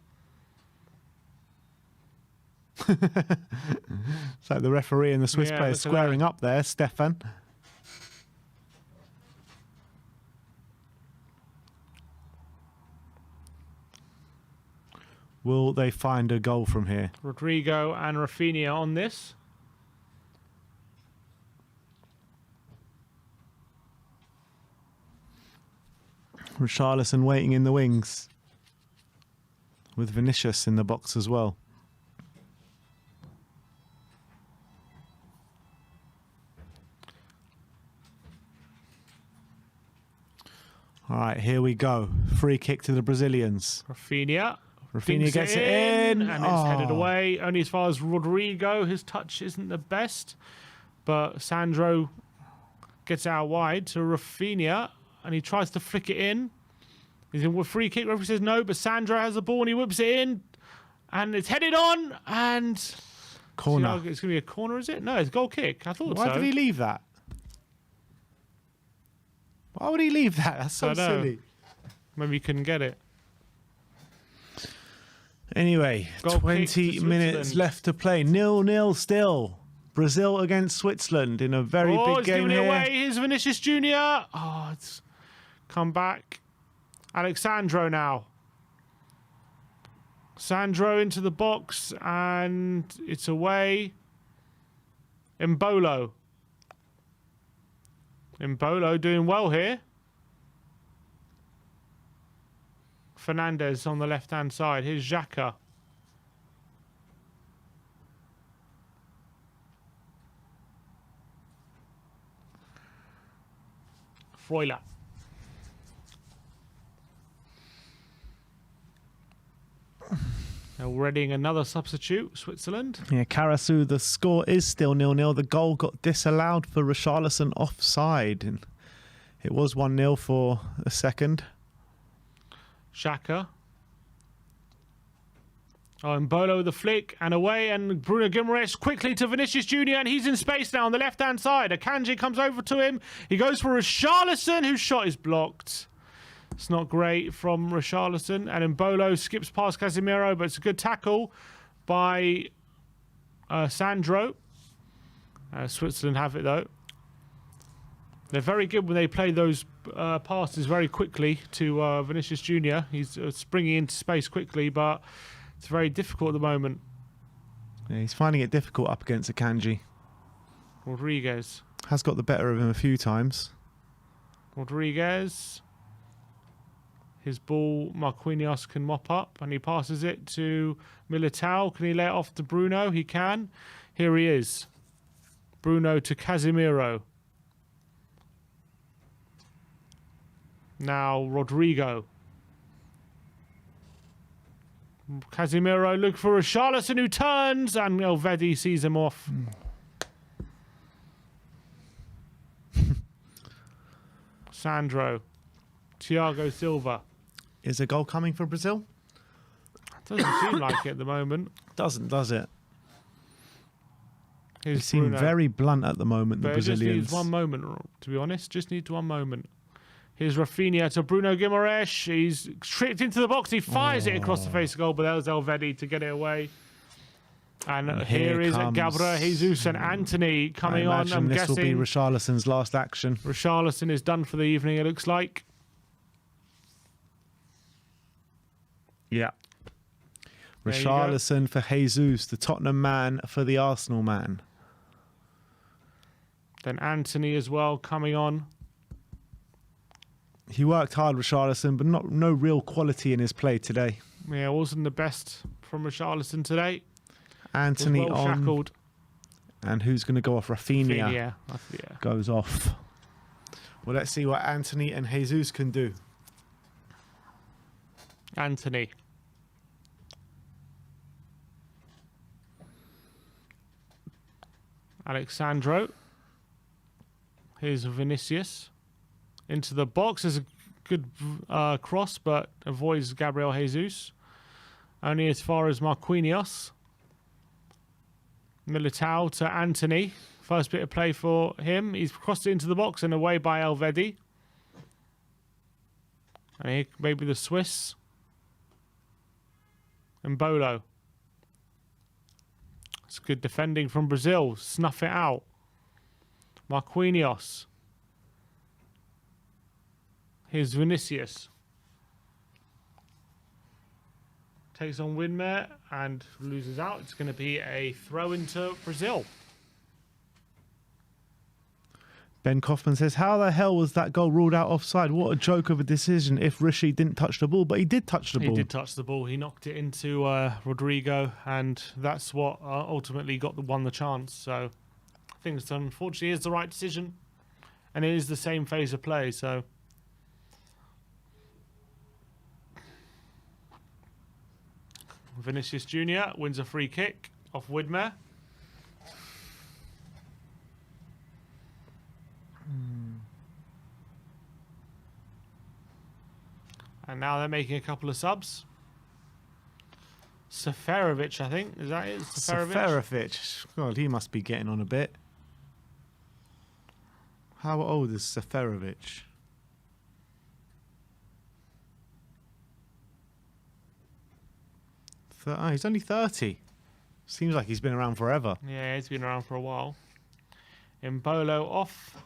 It's like the referee and the Swiss Yeah, players look at squaring up there, Stefan. Will they find a goal from here? Rodrigo and Rafinha on this. Richarlison waiting in the wings. With Vinicius in the box as well. All right, here we go. Free kick to the Brazilians. Rafinha. Rafinha Dinks gets it in. And it's headed Oh. away. Only as far as Rodrigo. His touch isn't the best. But Sandro Gets out wide to Rafinha, and he tries to flick it in. He's in with free kick. Referee says no, but Sandro has the ball and he whips it in, and it's headed on, and Corner. it's going to be a corner, is it? No, it's a goal kick. I thought so. Why did he leave that? Why would he leave that? That's so I know. silly. Maybe he couldn't get it. Anyway, Goal kick 20 to minutes Switzerland. left to play. 0-0 still. Brazil against Switzerland in a very big He's game giving it here. away. Here's Vinicius Junior. Oh, it's come back. Alexandro now. Sandro into the box, and it's away. Mbolo. Mbolo doing well here. Fernandez on the left-hand side. Here's Xhaka. Freuler. Now readying another substitute, Switzerland. Yeah, Karasu, the score is still 0-0. The goal got disallowed for Richarlison offside. And it was 1-0 for a second. Xhaka. Oh, Mbolo with the flick and away, and Bruno Guimaraes quickly to Vinicius Junior, and he's in space now on the left-hand side. Akanji comes over to him. He goes for Richarlison, whose shot is blocked. It's not great from Richarlison, and Mbolo skips past Casemiro, but it's a good tackle by Sandro. Switzerland have it, though. They're very good when they play those passes very quickly to Vinicius Junior. He's springing into space quickly, but it's very difficult at the moment. Yeah, he's finding it difficult up against Akanji. Rodriguez. Has got the better of him a few times. Rodriguez. His ball, Marquinhos can mop up, and he passes it to Militao. Can he lay it off to Bruno? He can. Here he is. Bruno to Casemiro. Now Rodrigo. Casemiro look for Richarlison, who turns, and Elvedi sees him off. Sandro. Thiago Silva. Is a goal coming for Brazil? Doesn't seem like it at the moment. Doesn't, does it? They Here's seem Bruno. very blunt at the moment, the But it just Brazilians. needs one moment, to be honest. Just needs one moment. Here's Rafinha to Bruno Guimaraes. He's tricked into the box. He fires it across the face of goal, but there's Elvedi to get it away. And here is comes- Gabriel Jesus and Anthony coming I on. imagine I'm this will be guessing Richarlison's last action. Richarlison is done for the evening, it looks like. Yeah. There you go. Richarlison for Jesus, the Tottenham man for the Arsenal man. Then Anthony as well coming on. He worked hard, Richarlison, but no real quality in his play today. Yeah, wasn't the best from Richarlison today. Anthony Was well on, shackled. and who's going to go off? Rafinha Yeah. goes off. Well, let's see what Anthony and Jesus can do. Anthony. Alexandro. Here's Vinicius. Into the box. There's a good cross, but avoids Gabriel Jesus. Only as far as Marquinhos. Militao to Anthony. First bit of play for him. He's crossed it into the box and away by Elvedi. And here maybe the Swiss. Mbolo. It's good defending from Brazil. Snuff it out. Marquinhos. Here's Vinicius. Takes on Widmer and loses out. It's going to be a throw into Brazil. Ben Kaufman says, how the hell was that goal ruled out offside? What a joke of a decision if Rishi didn't touch the ball, but he did touch the He ball. did touch the ball. He knocked it into Rodrigo, and that's what ultimately won the chance. So I think it's unfortunately is the right decision, and it is the same phase of play. So Vinicius Junior wins a free kick off Widmer. And now they're making a couple of subs. Seferovic, I think. Is that it? Seferovic. God, he must be getting on a bit. How old is Seferovic? Oh, he's only 30. Seems like he's been around forever. Yeah, he's been around for a while. Mbolo off.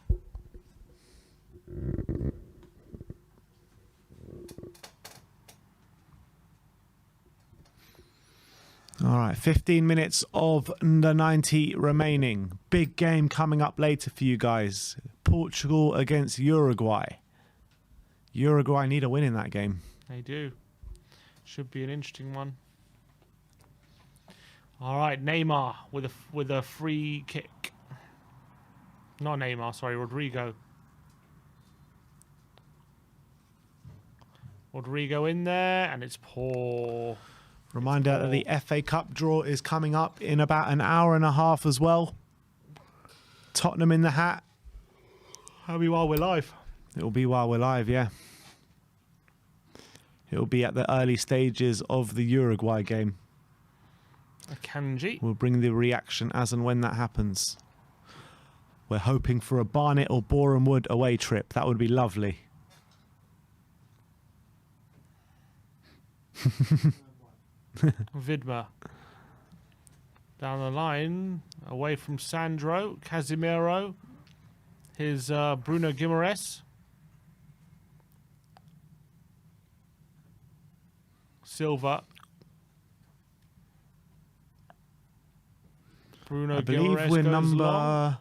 All right, 15 minutes of the 90 remaining. Big game coming up later for you guys. Portugal against Uruguay. Uruguay need a win in that game. They do. Should be an interesting one. All right, Neymar with a free kick. Not Neymar, sorry, Rodrigo. Rodrigo in there, and it's poor. Reminder that the FA Cup draw is coming up in about an hour and a half as well. Tottenham in the hat. How be while we're live? It'll be while we're live, yeah. It'll be at the early stages of the Uruguay game. Akanji. We'll bring the reaction as and when that happens. We're hoping for a Barnet or Boreham Wood away trip. That would be lovely. Vidma. Down the line, away from Sandro. Casemiro. Here's Bruno Guimaraes. Silva. Bruno I believe Guimaraes we're goes long.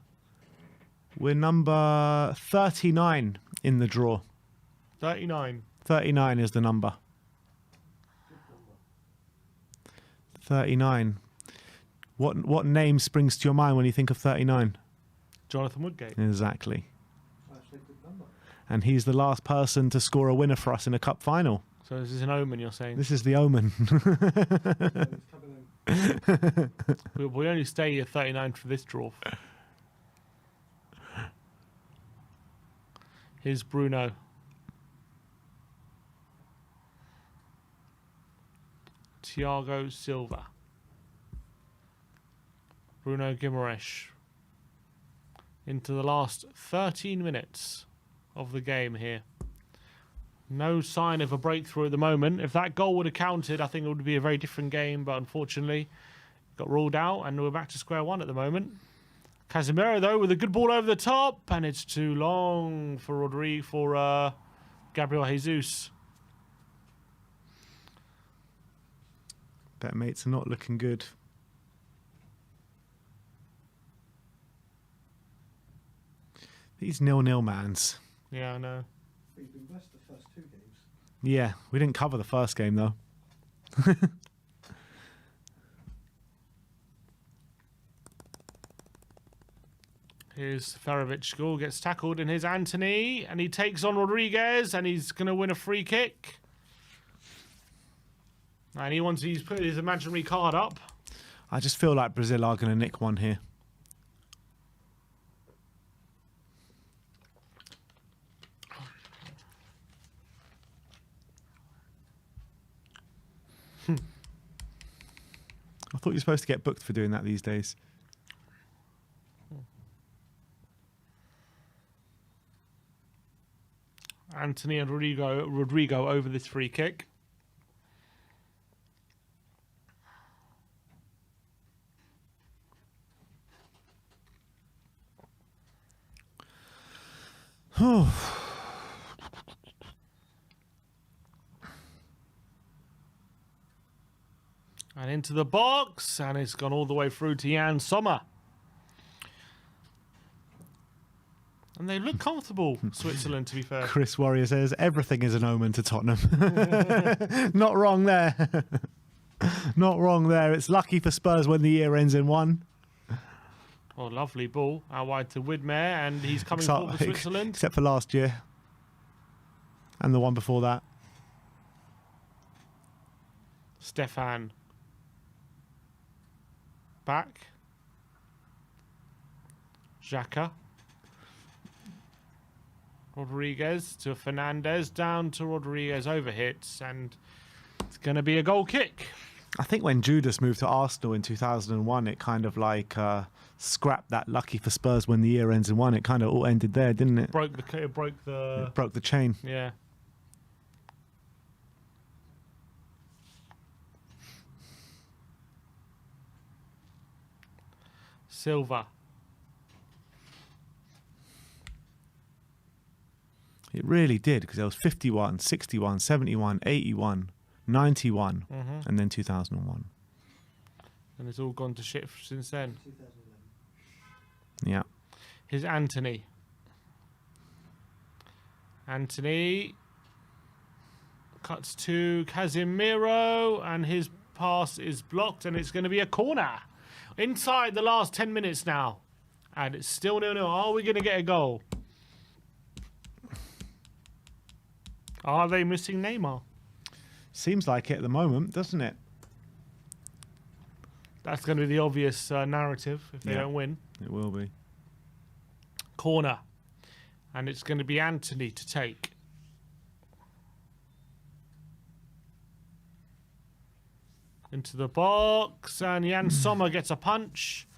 we're number 39 in the draw. 39. 39 is the number. 39. What name springs to your mind when you think of 39? Jonathan Woodgate. Exactly. Actually, good number. And he's the last person to score a winner for us in a cup final. So this is an omen, you're saying? This is the omen. It's coming in. We only stay at 39 for this draw. Here's Bruno. Thiago Silva. Bruno Guimaraes. Into the last 13 minutes of the game here. No sign of a breakthrough at the moment. If that goal would have counted, I think it would be a very different game, but unfortunately got ruled out and we're back to square one at the moment. Casemiro though with a good ball over the top, and it's too long for Gabriel Jesus. Bet mates are not looking good. These 0-0 mans. Yeah, I know. We've been blessed the first two games. Yeah, we didn't cover the first game though. Here's Ferovic goal, gets tackled, and here's Anthony, and he takes on Rodriguez, and he's going to win a free kick. And he's put his imaginary card up. I just feel like Brazil are going to nick one here. I thought you're supposed to get booked for doing that these days. Anthony and Rodrigo over this free kick. And into the box, and it's gone all the way through to Jan Sommer. And they look comfortable, Switzerland, to be fair. Chris Warrior says everything is an omen to Tottenham. Not wrong there. Not wrong there. It's lucky for Spurs when the year ends in one. Oh, lovely ball out wide to Widmer, and he's coming forward for Switzerland. Except for last year. And the one before that. Stefan. Back. Xhaka. Rodriguez to Fernandez, down to Rodriguez, overhits, and it's going to be a goal kick. I think when Judas moved to Arsenal in 2001, it kind of like scrapped that lucky for Spurs when the year ends in one. It kind of all ended there, didn't it? It broke the chain. Yeah. Silva. It really did, because there was 51, 61, 71, 81, 91, and then 2001. And it's all gone to shit since then. 2011. Yeah. Here's Anthony. Anthony cuts to Casemiro, and his pass is blocked, and it's going to be a corner. Inside the last 10 minutes now. And it's still 0-0. Are we going to get a goal? Are they missing Neymar? Seems like it at the moment, doesn't it? That's going to be the obvious narrative if they don't win. It will be. Corner. And it's going to be Anthony to take. Into the box. And Jan Sommer gets a punch.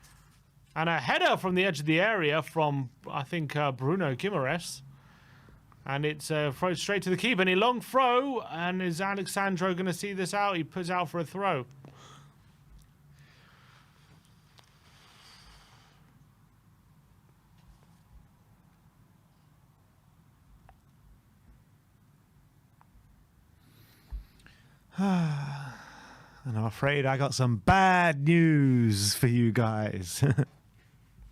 And a header from the edge of the area from, I think, Bruno Guimaraes. And it's thrown straight to the keeper. And a long throw. And is Alexandro going to see this out? He puts out for a throw. And I'm afraid I got some bad news for you guys.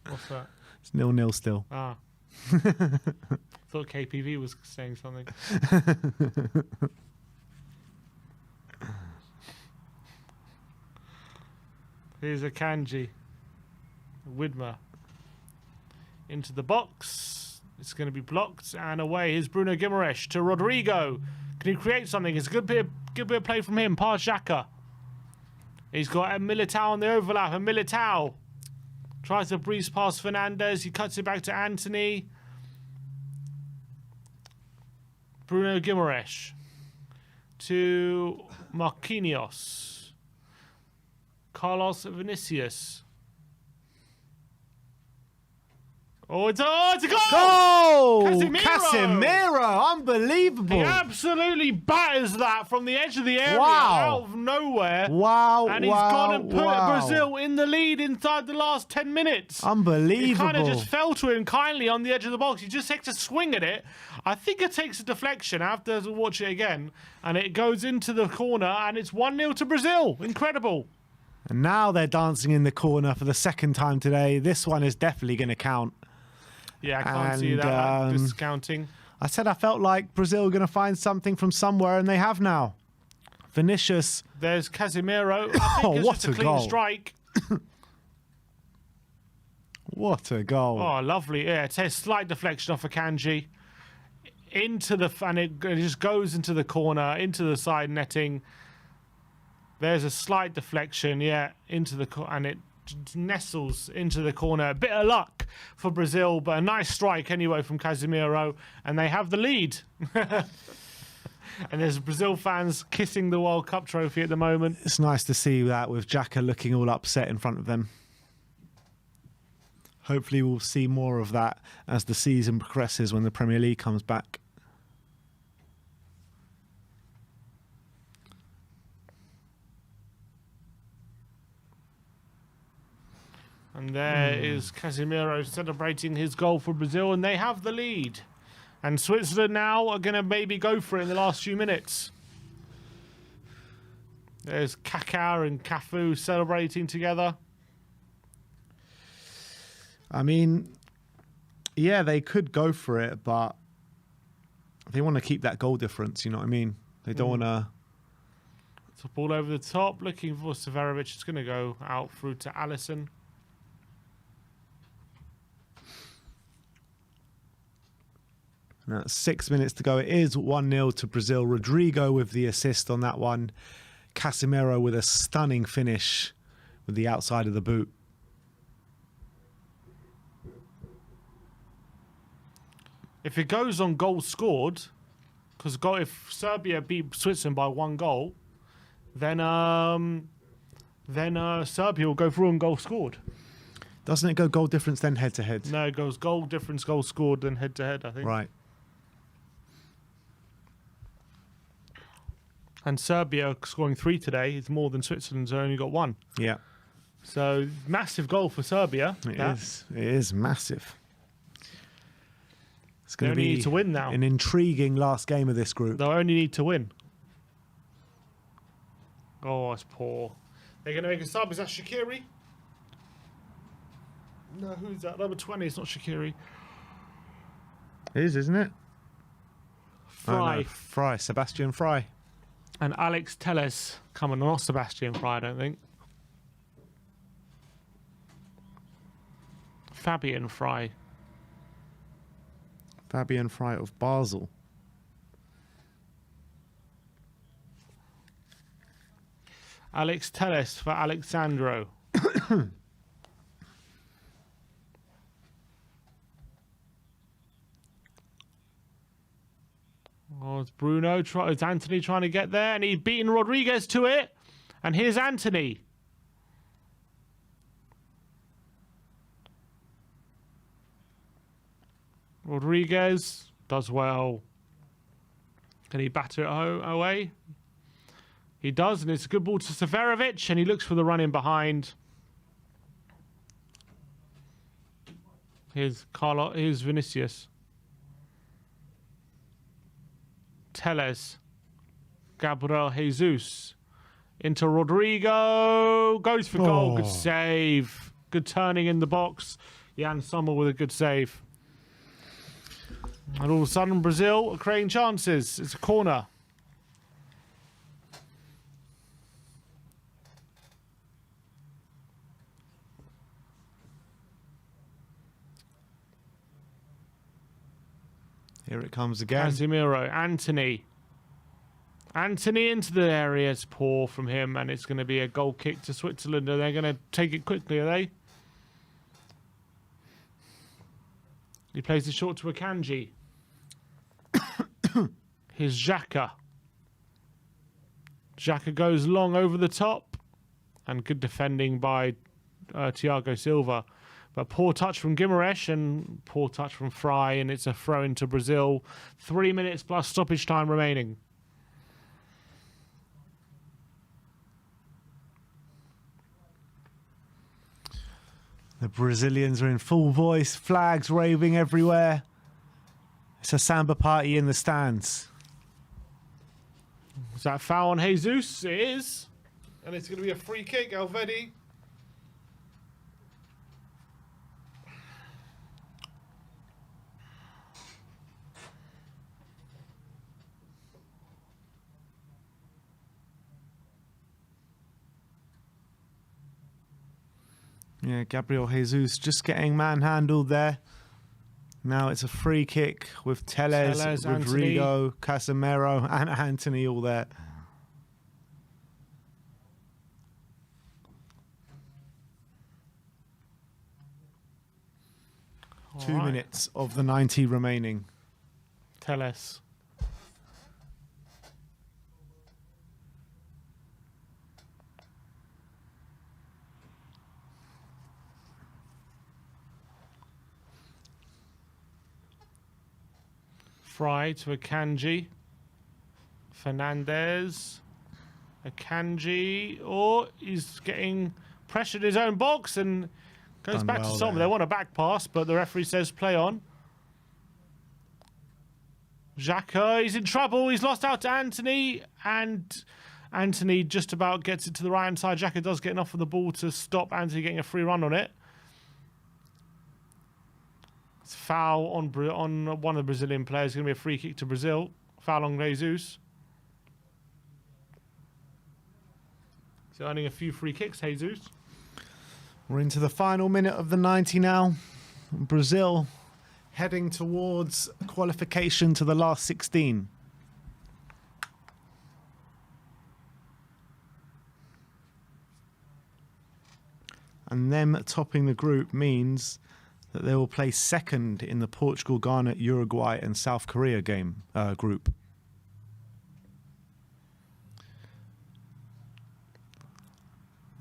What's that? It's 0-0 still. Ah. Thought KPV was saying something. Here's a Kanji. Widmer. Into the box. It's going to be blocked. And away. Here's Bruno Guimaraes to Rodrigo. Can he create something? It's a good bit of play from him. Past Xhaka. He's got a Militao on the overlap. And Militao tries to breeze past Fernandez. He cuts it back to Anthony. Bruno Guimaraes to Marquinhos. Carlos Vinicius. Oh, it's a goal! Goal! Casemiro! Unbelievable! He absolutely batters that from the edge of the area Wow. out of nowhere. Wow, And he's gone and put Brazil in the lead inside the last 10 minutes. Unbelievable. It kind of just fell to him kindly on the edge of the box. He just takes a swing at it. I think it takes a deflection. I have to watch it again. And it goes into the corner, and it's 1-0 to Brazil. Incredible. And now they're dancing in the corner for the second time today. This one is definitely going to count. Yeah, I can't see that discounting. I said I felt like Brazil were going to find something from somewhere, and they have now. Vinicius. There's Casemiro. I think it's what just a a clean goal. strike. What a goal. Oh, lovely. Yeah, it's a slight deflection off of Kanji. And it just goes into the corner, into the side netting. There's a slight deflection, into the corner, and it nestles into the corner. A bit of luck for Brazil, but a nice strike anyway from Casemiro, and they have the lead. And there's Brazil fans kissing the World Cup trophy at the moment. It's nice to see that with Xhaka looking all upset in front of them. Hopefully we'll see more of that as the season progresses when the Premier League comes back. And there is Casemiro celebrating his goal for Brazil, and they have the lead. And Switzerland now are going to maybe go for it in the last few minutes. There's Kaká and Cafu celebrating together. I mean, yeah, they could go for it, but they want to keep that goal difference, you know what I mean? They don't want to... It's a ball over the top, looking for Severovic. It's going to go out through to Alisson. Now, 6 minutes to go. It is 1-0 to Brazil. Rodrigo with the assist on that one. Casemiro with a stunning finish with the outside of the boot. If it goes on goals scored, because if Serbia beat Switzerland by 1 goal, then Serbia will go through on goal scored. Doesn't it go goal difference then head to head? No, it goes goal difference, goal scored, then head to head, I think. Right. And Serbia scoring 3 today is more than Switzerland's only got 1. Yeah. So massive goal for Serbia. It is massive. It's going to only be need to win now. an intriguing last game of this group. They'll only need to win. Oh, it's poor. They're going to make a sub. Is that Shaqiri? No, who's that? Number 20. It's not Shaqiri. It is, isn't it? Fry. Oh, no. Fry. Sebastian Fry. And Alex Telles coming. Not Sebastian Fry, I don't think. Fabian Fry. Fabian Fry of Basel. Alex Telles for Alexandro. Oh, it's Bruno. It's Anthony trying to get there, and he's beaten Rodriguez to it. And here's Anthony. Rodriguez does well. Can he batter it away? He does, and it's a good ball to Severovic, and he looks for the run in behind. Here's Vinicius. Telles. Gabriel Jesus. Into Rodrigo. Goes for goal. Good save. Good turning in the box. Jan Sommer with a good save. And all of a sudden, Brazil are creating chances. It's a corner. Here it comes again. Casemiro, Anthony. Anthony into the area. It's poor from him, and it's going to be a goal kick to Switzerland. Are they going to take it quickly, are they? He plays it short to Akanji. Here's Xhaka. Xhaka goes long over the top. And good defending by Thiago Silva. But poor touch from Guimaraes and poor touch from Fry, and it's a throw into Brazil. 3 minutes plus stoppage time remaining. The Brazilians are in full voice, flags waving everywhere. It's a samba party in the stands. Is that a foul on Jesus? It is. And it's going to be a free kick, Elvedi. Yeah, Gabriel Jesus just getting manhandled there. Now it's a free kick with Telles, Rodrigo, Casemiro and Anthony all there. All 2 right. minutes of the 90 remaining. Telles. Fry to Akanji. Fernandez. Akanji. Oh, he's getting pressured in his own box and goes Done back well to Sommer. there. They want a back pass, but the referee says play on. Xhaka, he's in trouble. He's lost out to Anthony, and Anthony just about gets it to the right-hand side. Xhaka does get enough of the ball to stop Anthony getting a free run on it. It's foul on one of the Brazilian players. It's going to be a free kick to Brazil. Foul on Jesus. He's earning a few free kicks, Jesus. We're into the final minute of the 90 now. Brazil heading towards qualification to the last 16. And them topping the group means that they will play second in the Portugal, Ghana, Uruguay and South Korea game group.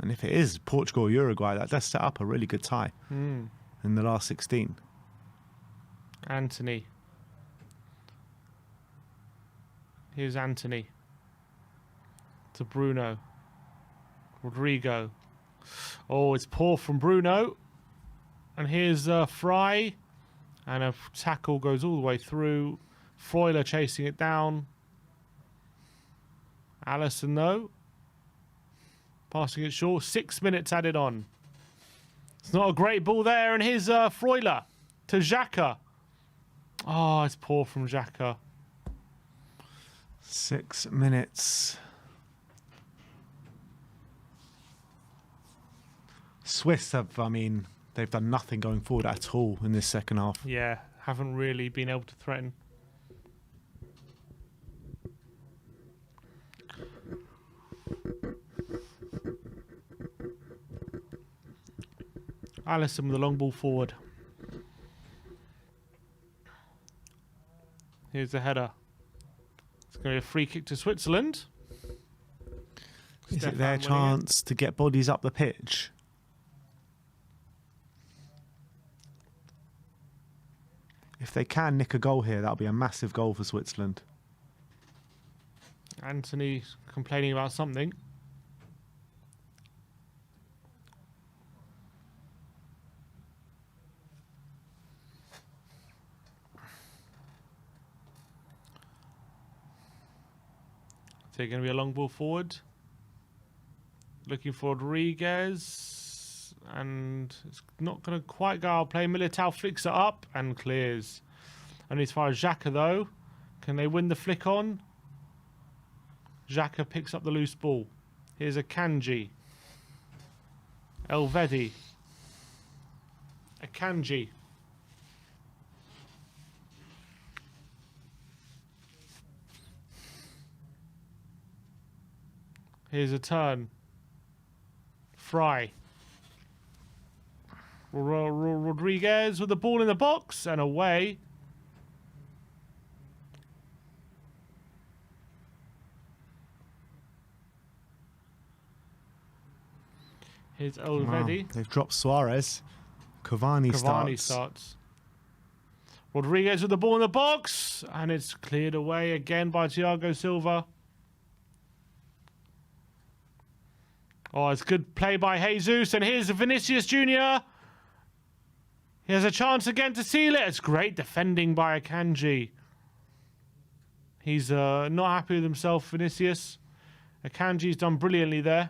And if it is Portugal or Uruguay, that does set up a really good tie in the last 16. Anthony. Here's Anthony. To Bruno. Rodrigo. Oh, it's poor from Bruno. And here's Fry. And a tackle goes all the way through. Freuler chasing it down. Allison, though. Passing it short. 6 minutes added on. It's not a great ball there. And here's Freuler to Xhaka. Oh, it's poor from Xhaka. 6 minutes. Swiss have, I mean, they've done nothing going forward at all in this second half. Yeah, haven't really been able to threaten. Allison with the long ball forward. Here's the header. It's going to be a free kick to Switzerland. Is it their chance to get bodies up the pitch? If they can nick a goal here, that'll be a massive goal for Switzerland. Anthony complaining about something. So going to be a long ball forward. Looking for Rodriguez. And it's not going to quite go out play. Militao flicks it up and clears. Only as far as Xhaka, though. Can they win the flick on? Xhaka picks up the loose ball. Here's a Kanji. Elvedi. A Kanji. Here's a turn. Fry. Rodriguez with the ball in the box and away. Here's Elvedi. Wow. They've dropped Suarez. Cavani starts. Rodriguez with the ball in the box and it's cleared away again by Thiago Silva. Oh, it's good play by Jesus. And here's Vinicius Jr. He has a chance again to seal it. It's great defending by Akanji. He's not happy with himself, Vinicius. Akanji's done brilliantly there.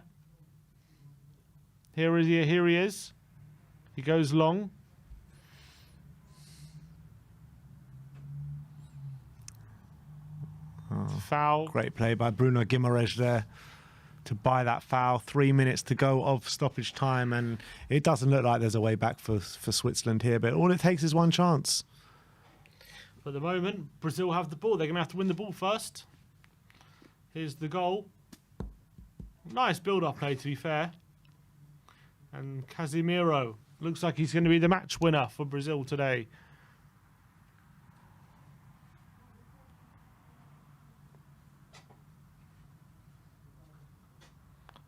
Here he is. He goes long. Foul. Great play by Bruno Guimaraes there to buy that foul. 3 minutes to go of stoppage time, and it doesn't look like there's a way back for Switzerland here, but all it takes is one chance. For the moment, Brazil have the ball. They're going to have to win the ball first. Here's the goal. Nice build-up play, to be fair. And Casemiro looks like he's going to be the match winner for Brazil today.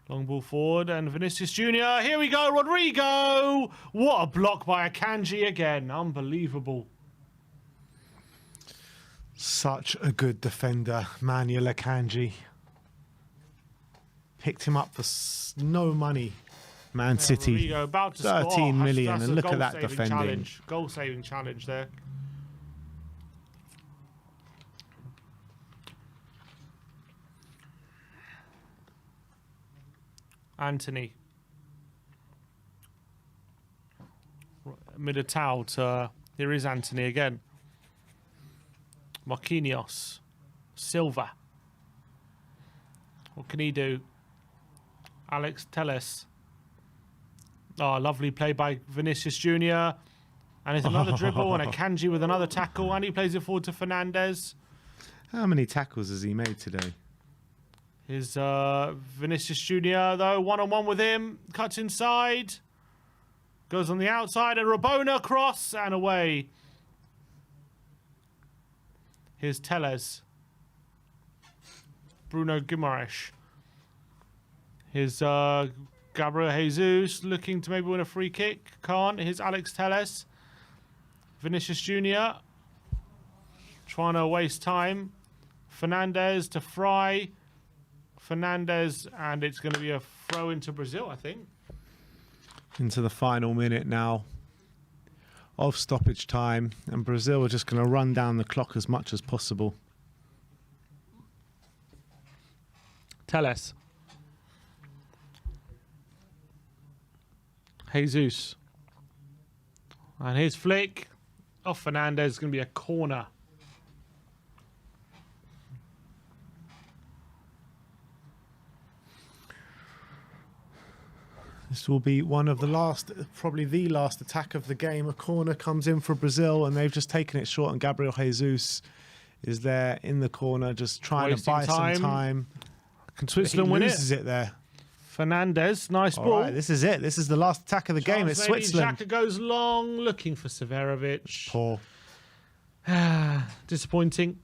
Long ball forward and Vinicius Jr. Here we go, Rodrigo! What a block by Akanji again. Unbelievable. Such a good defender, Manuel Akanji. Picked him up for no money. Man City, Rodrigo about to 13 score. million, That's and look at that goal-saving defending. challenge. Goal-saving challenge there. Anthony. Militao to... Here is Anthony again. Marquinhos. Silva. What can he do? Alex Telles. Oh, lovely play by Vinicius Jr. And it's another dribble and a Kanji with another tackle. And he plays it forward to Fernandez. How many tackles has he made today? Here's Vinicius Jr. though, one-on-one with him. Cuts inside. Goes on the outside, and Rabona cross and away. Here's Telles. Bruno Guimaraes. Here's Gabriel Jesus looking to maybe win a free kick. Can't. Here's Alex Telles. Vinicius Jr. trying to waste time. Fernandez to Fry. Fernandez, and it's going to be a throw into Brazil, I think. Into the final minute now of stoppage time, and Brazil are just going to run down the clock as much as possible. Telles. Jesus. And his flick off Fernandez is going to be a corner. This will be one of the last, probably the last attack of the game. A corner comes in for Brazil, and they've just taken it short, and Gabriel Jesus is there in the corner just trying to buy some time. Can Switzerland win it? He loses it there. Fernandez, nice All ball. right, this is it. This is the last attack of the game. It's Switzerland. Xhaka goes long, looking for Severovic. Poor. Disappointing.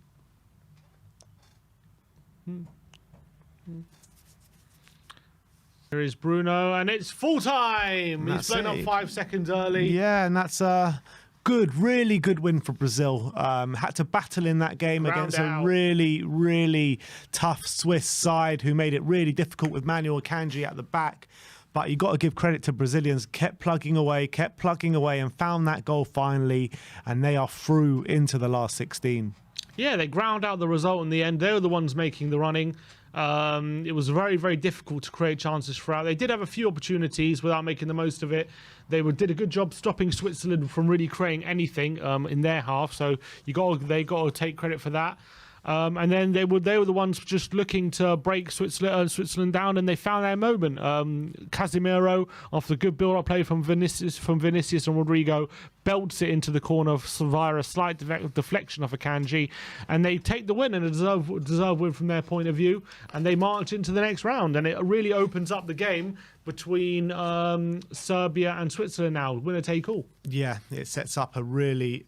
Here is Bruno, and it's full time. He's blown up 5 seconds early. Yeah, and that's a good, really good win for Brazil. Had to battle in that game against a really, really tough Swiss side who made it really difficult with Manuel Akanji at the back. But you got to give credit to Brazilians. Kept plugging away, and found that goal finally. And they are through into the last 16. Yeah, they ground out the result in the end. They were the ones making the running. It was very, very difficult to create chances throughout. They did have a few opportunities without making the most of it. They did a good job stopping Switzerland from really creating anything in their half. So they got to take credit for that. And then they were the ones just looking to break Switzerland down, and they found their moment. Casemiro, after a good build-up play from Vinicius and Rodrigo, belts it into the corner via a slight deflection off Akanji, and they take the win, and a deserved win from their point of view, and they march into the next round, and it really opens up the game between Serbia and Switzerland now. Winner take all. Yeah, it sets up a really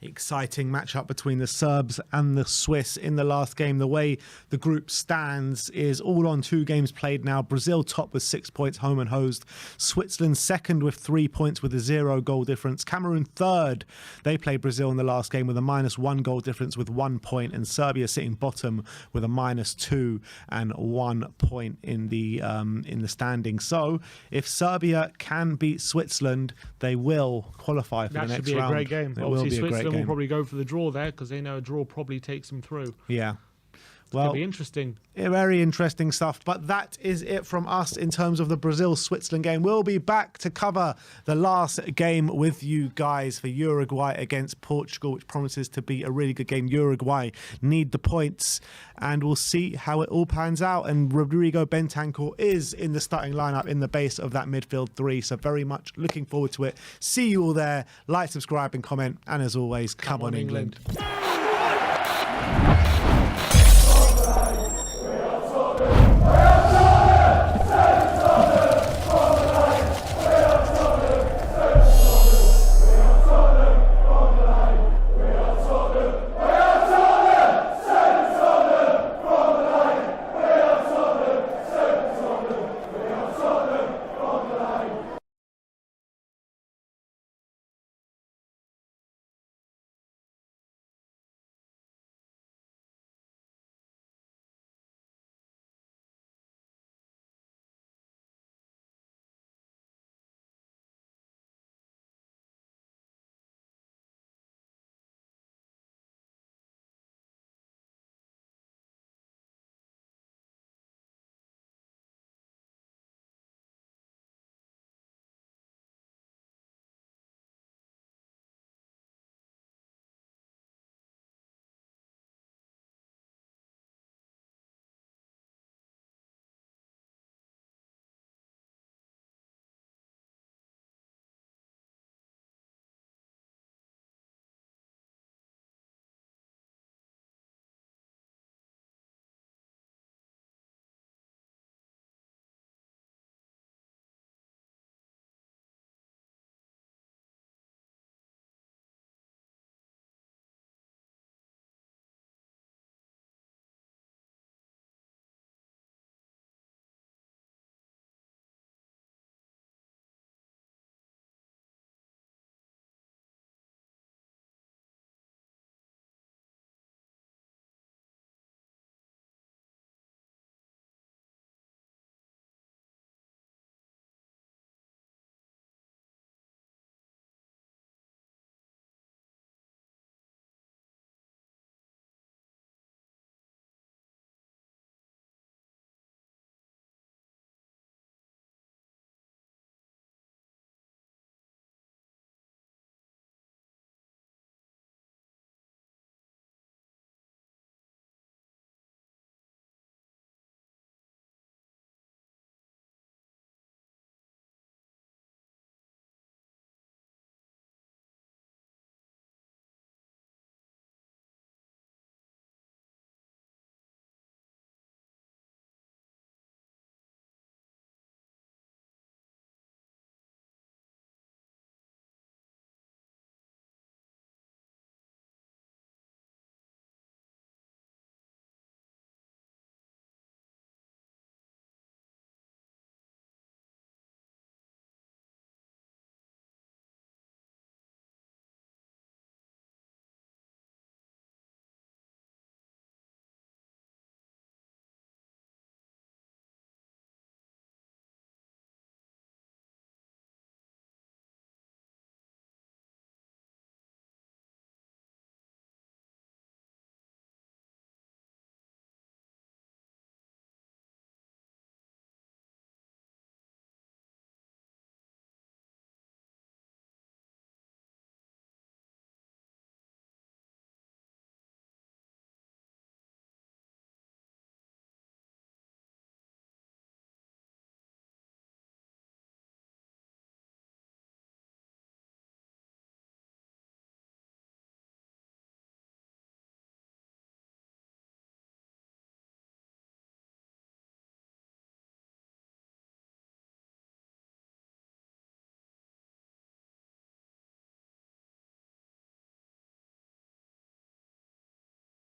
exciting matchup between the Serbs and the Swiss in the last game. The way the group stands is all on 2 games played now. Brazil top with 6 points, home and hosed. Switzerland second with 3 points with a 0 goal difference. Cameroon third. They played Brazil in the last game with a -1 goal difference with 1 point, and Serbia sitting bottom with a -2 and 1 point in the standings. So if Serbia can beat Switzerland, they will qualify for the next round. That should be a great game. It will be a great game. Will probably go for the draw there because they know a draw probably takes them through. Yeah. Well, it'll be interesting. Very interesting stuff. But that is it from us in terms of the Brazil-Switzerland game. We'll be back to cover the last game with you guys for Uruguay against Portugal, which promises to be a really good game. Uruguay need the points, and we'll see how it all pans out. And Rodrigo Bentancur is in the starting lineup in the base of that midfield 3. So very much looking forward to it. See you all there. Like, subscribe and comment. And as always, come on England.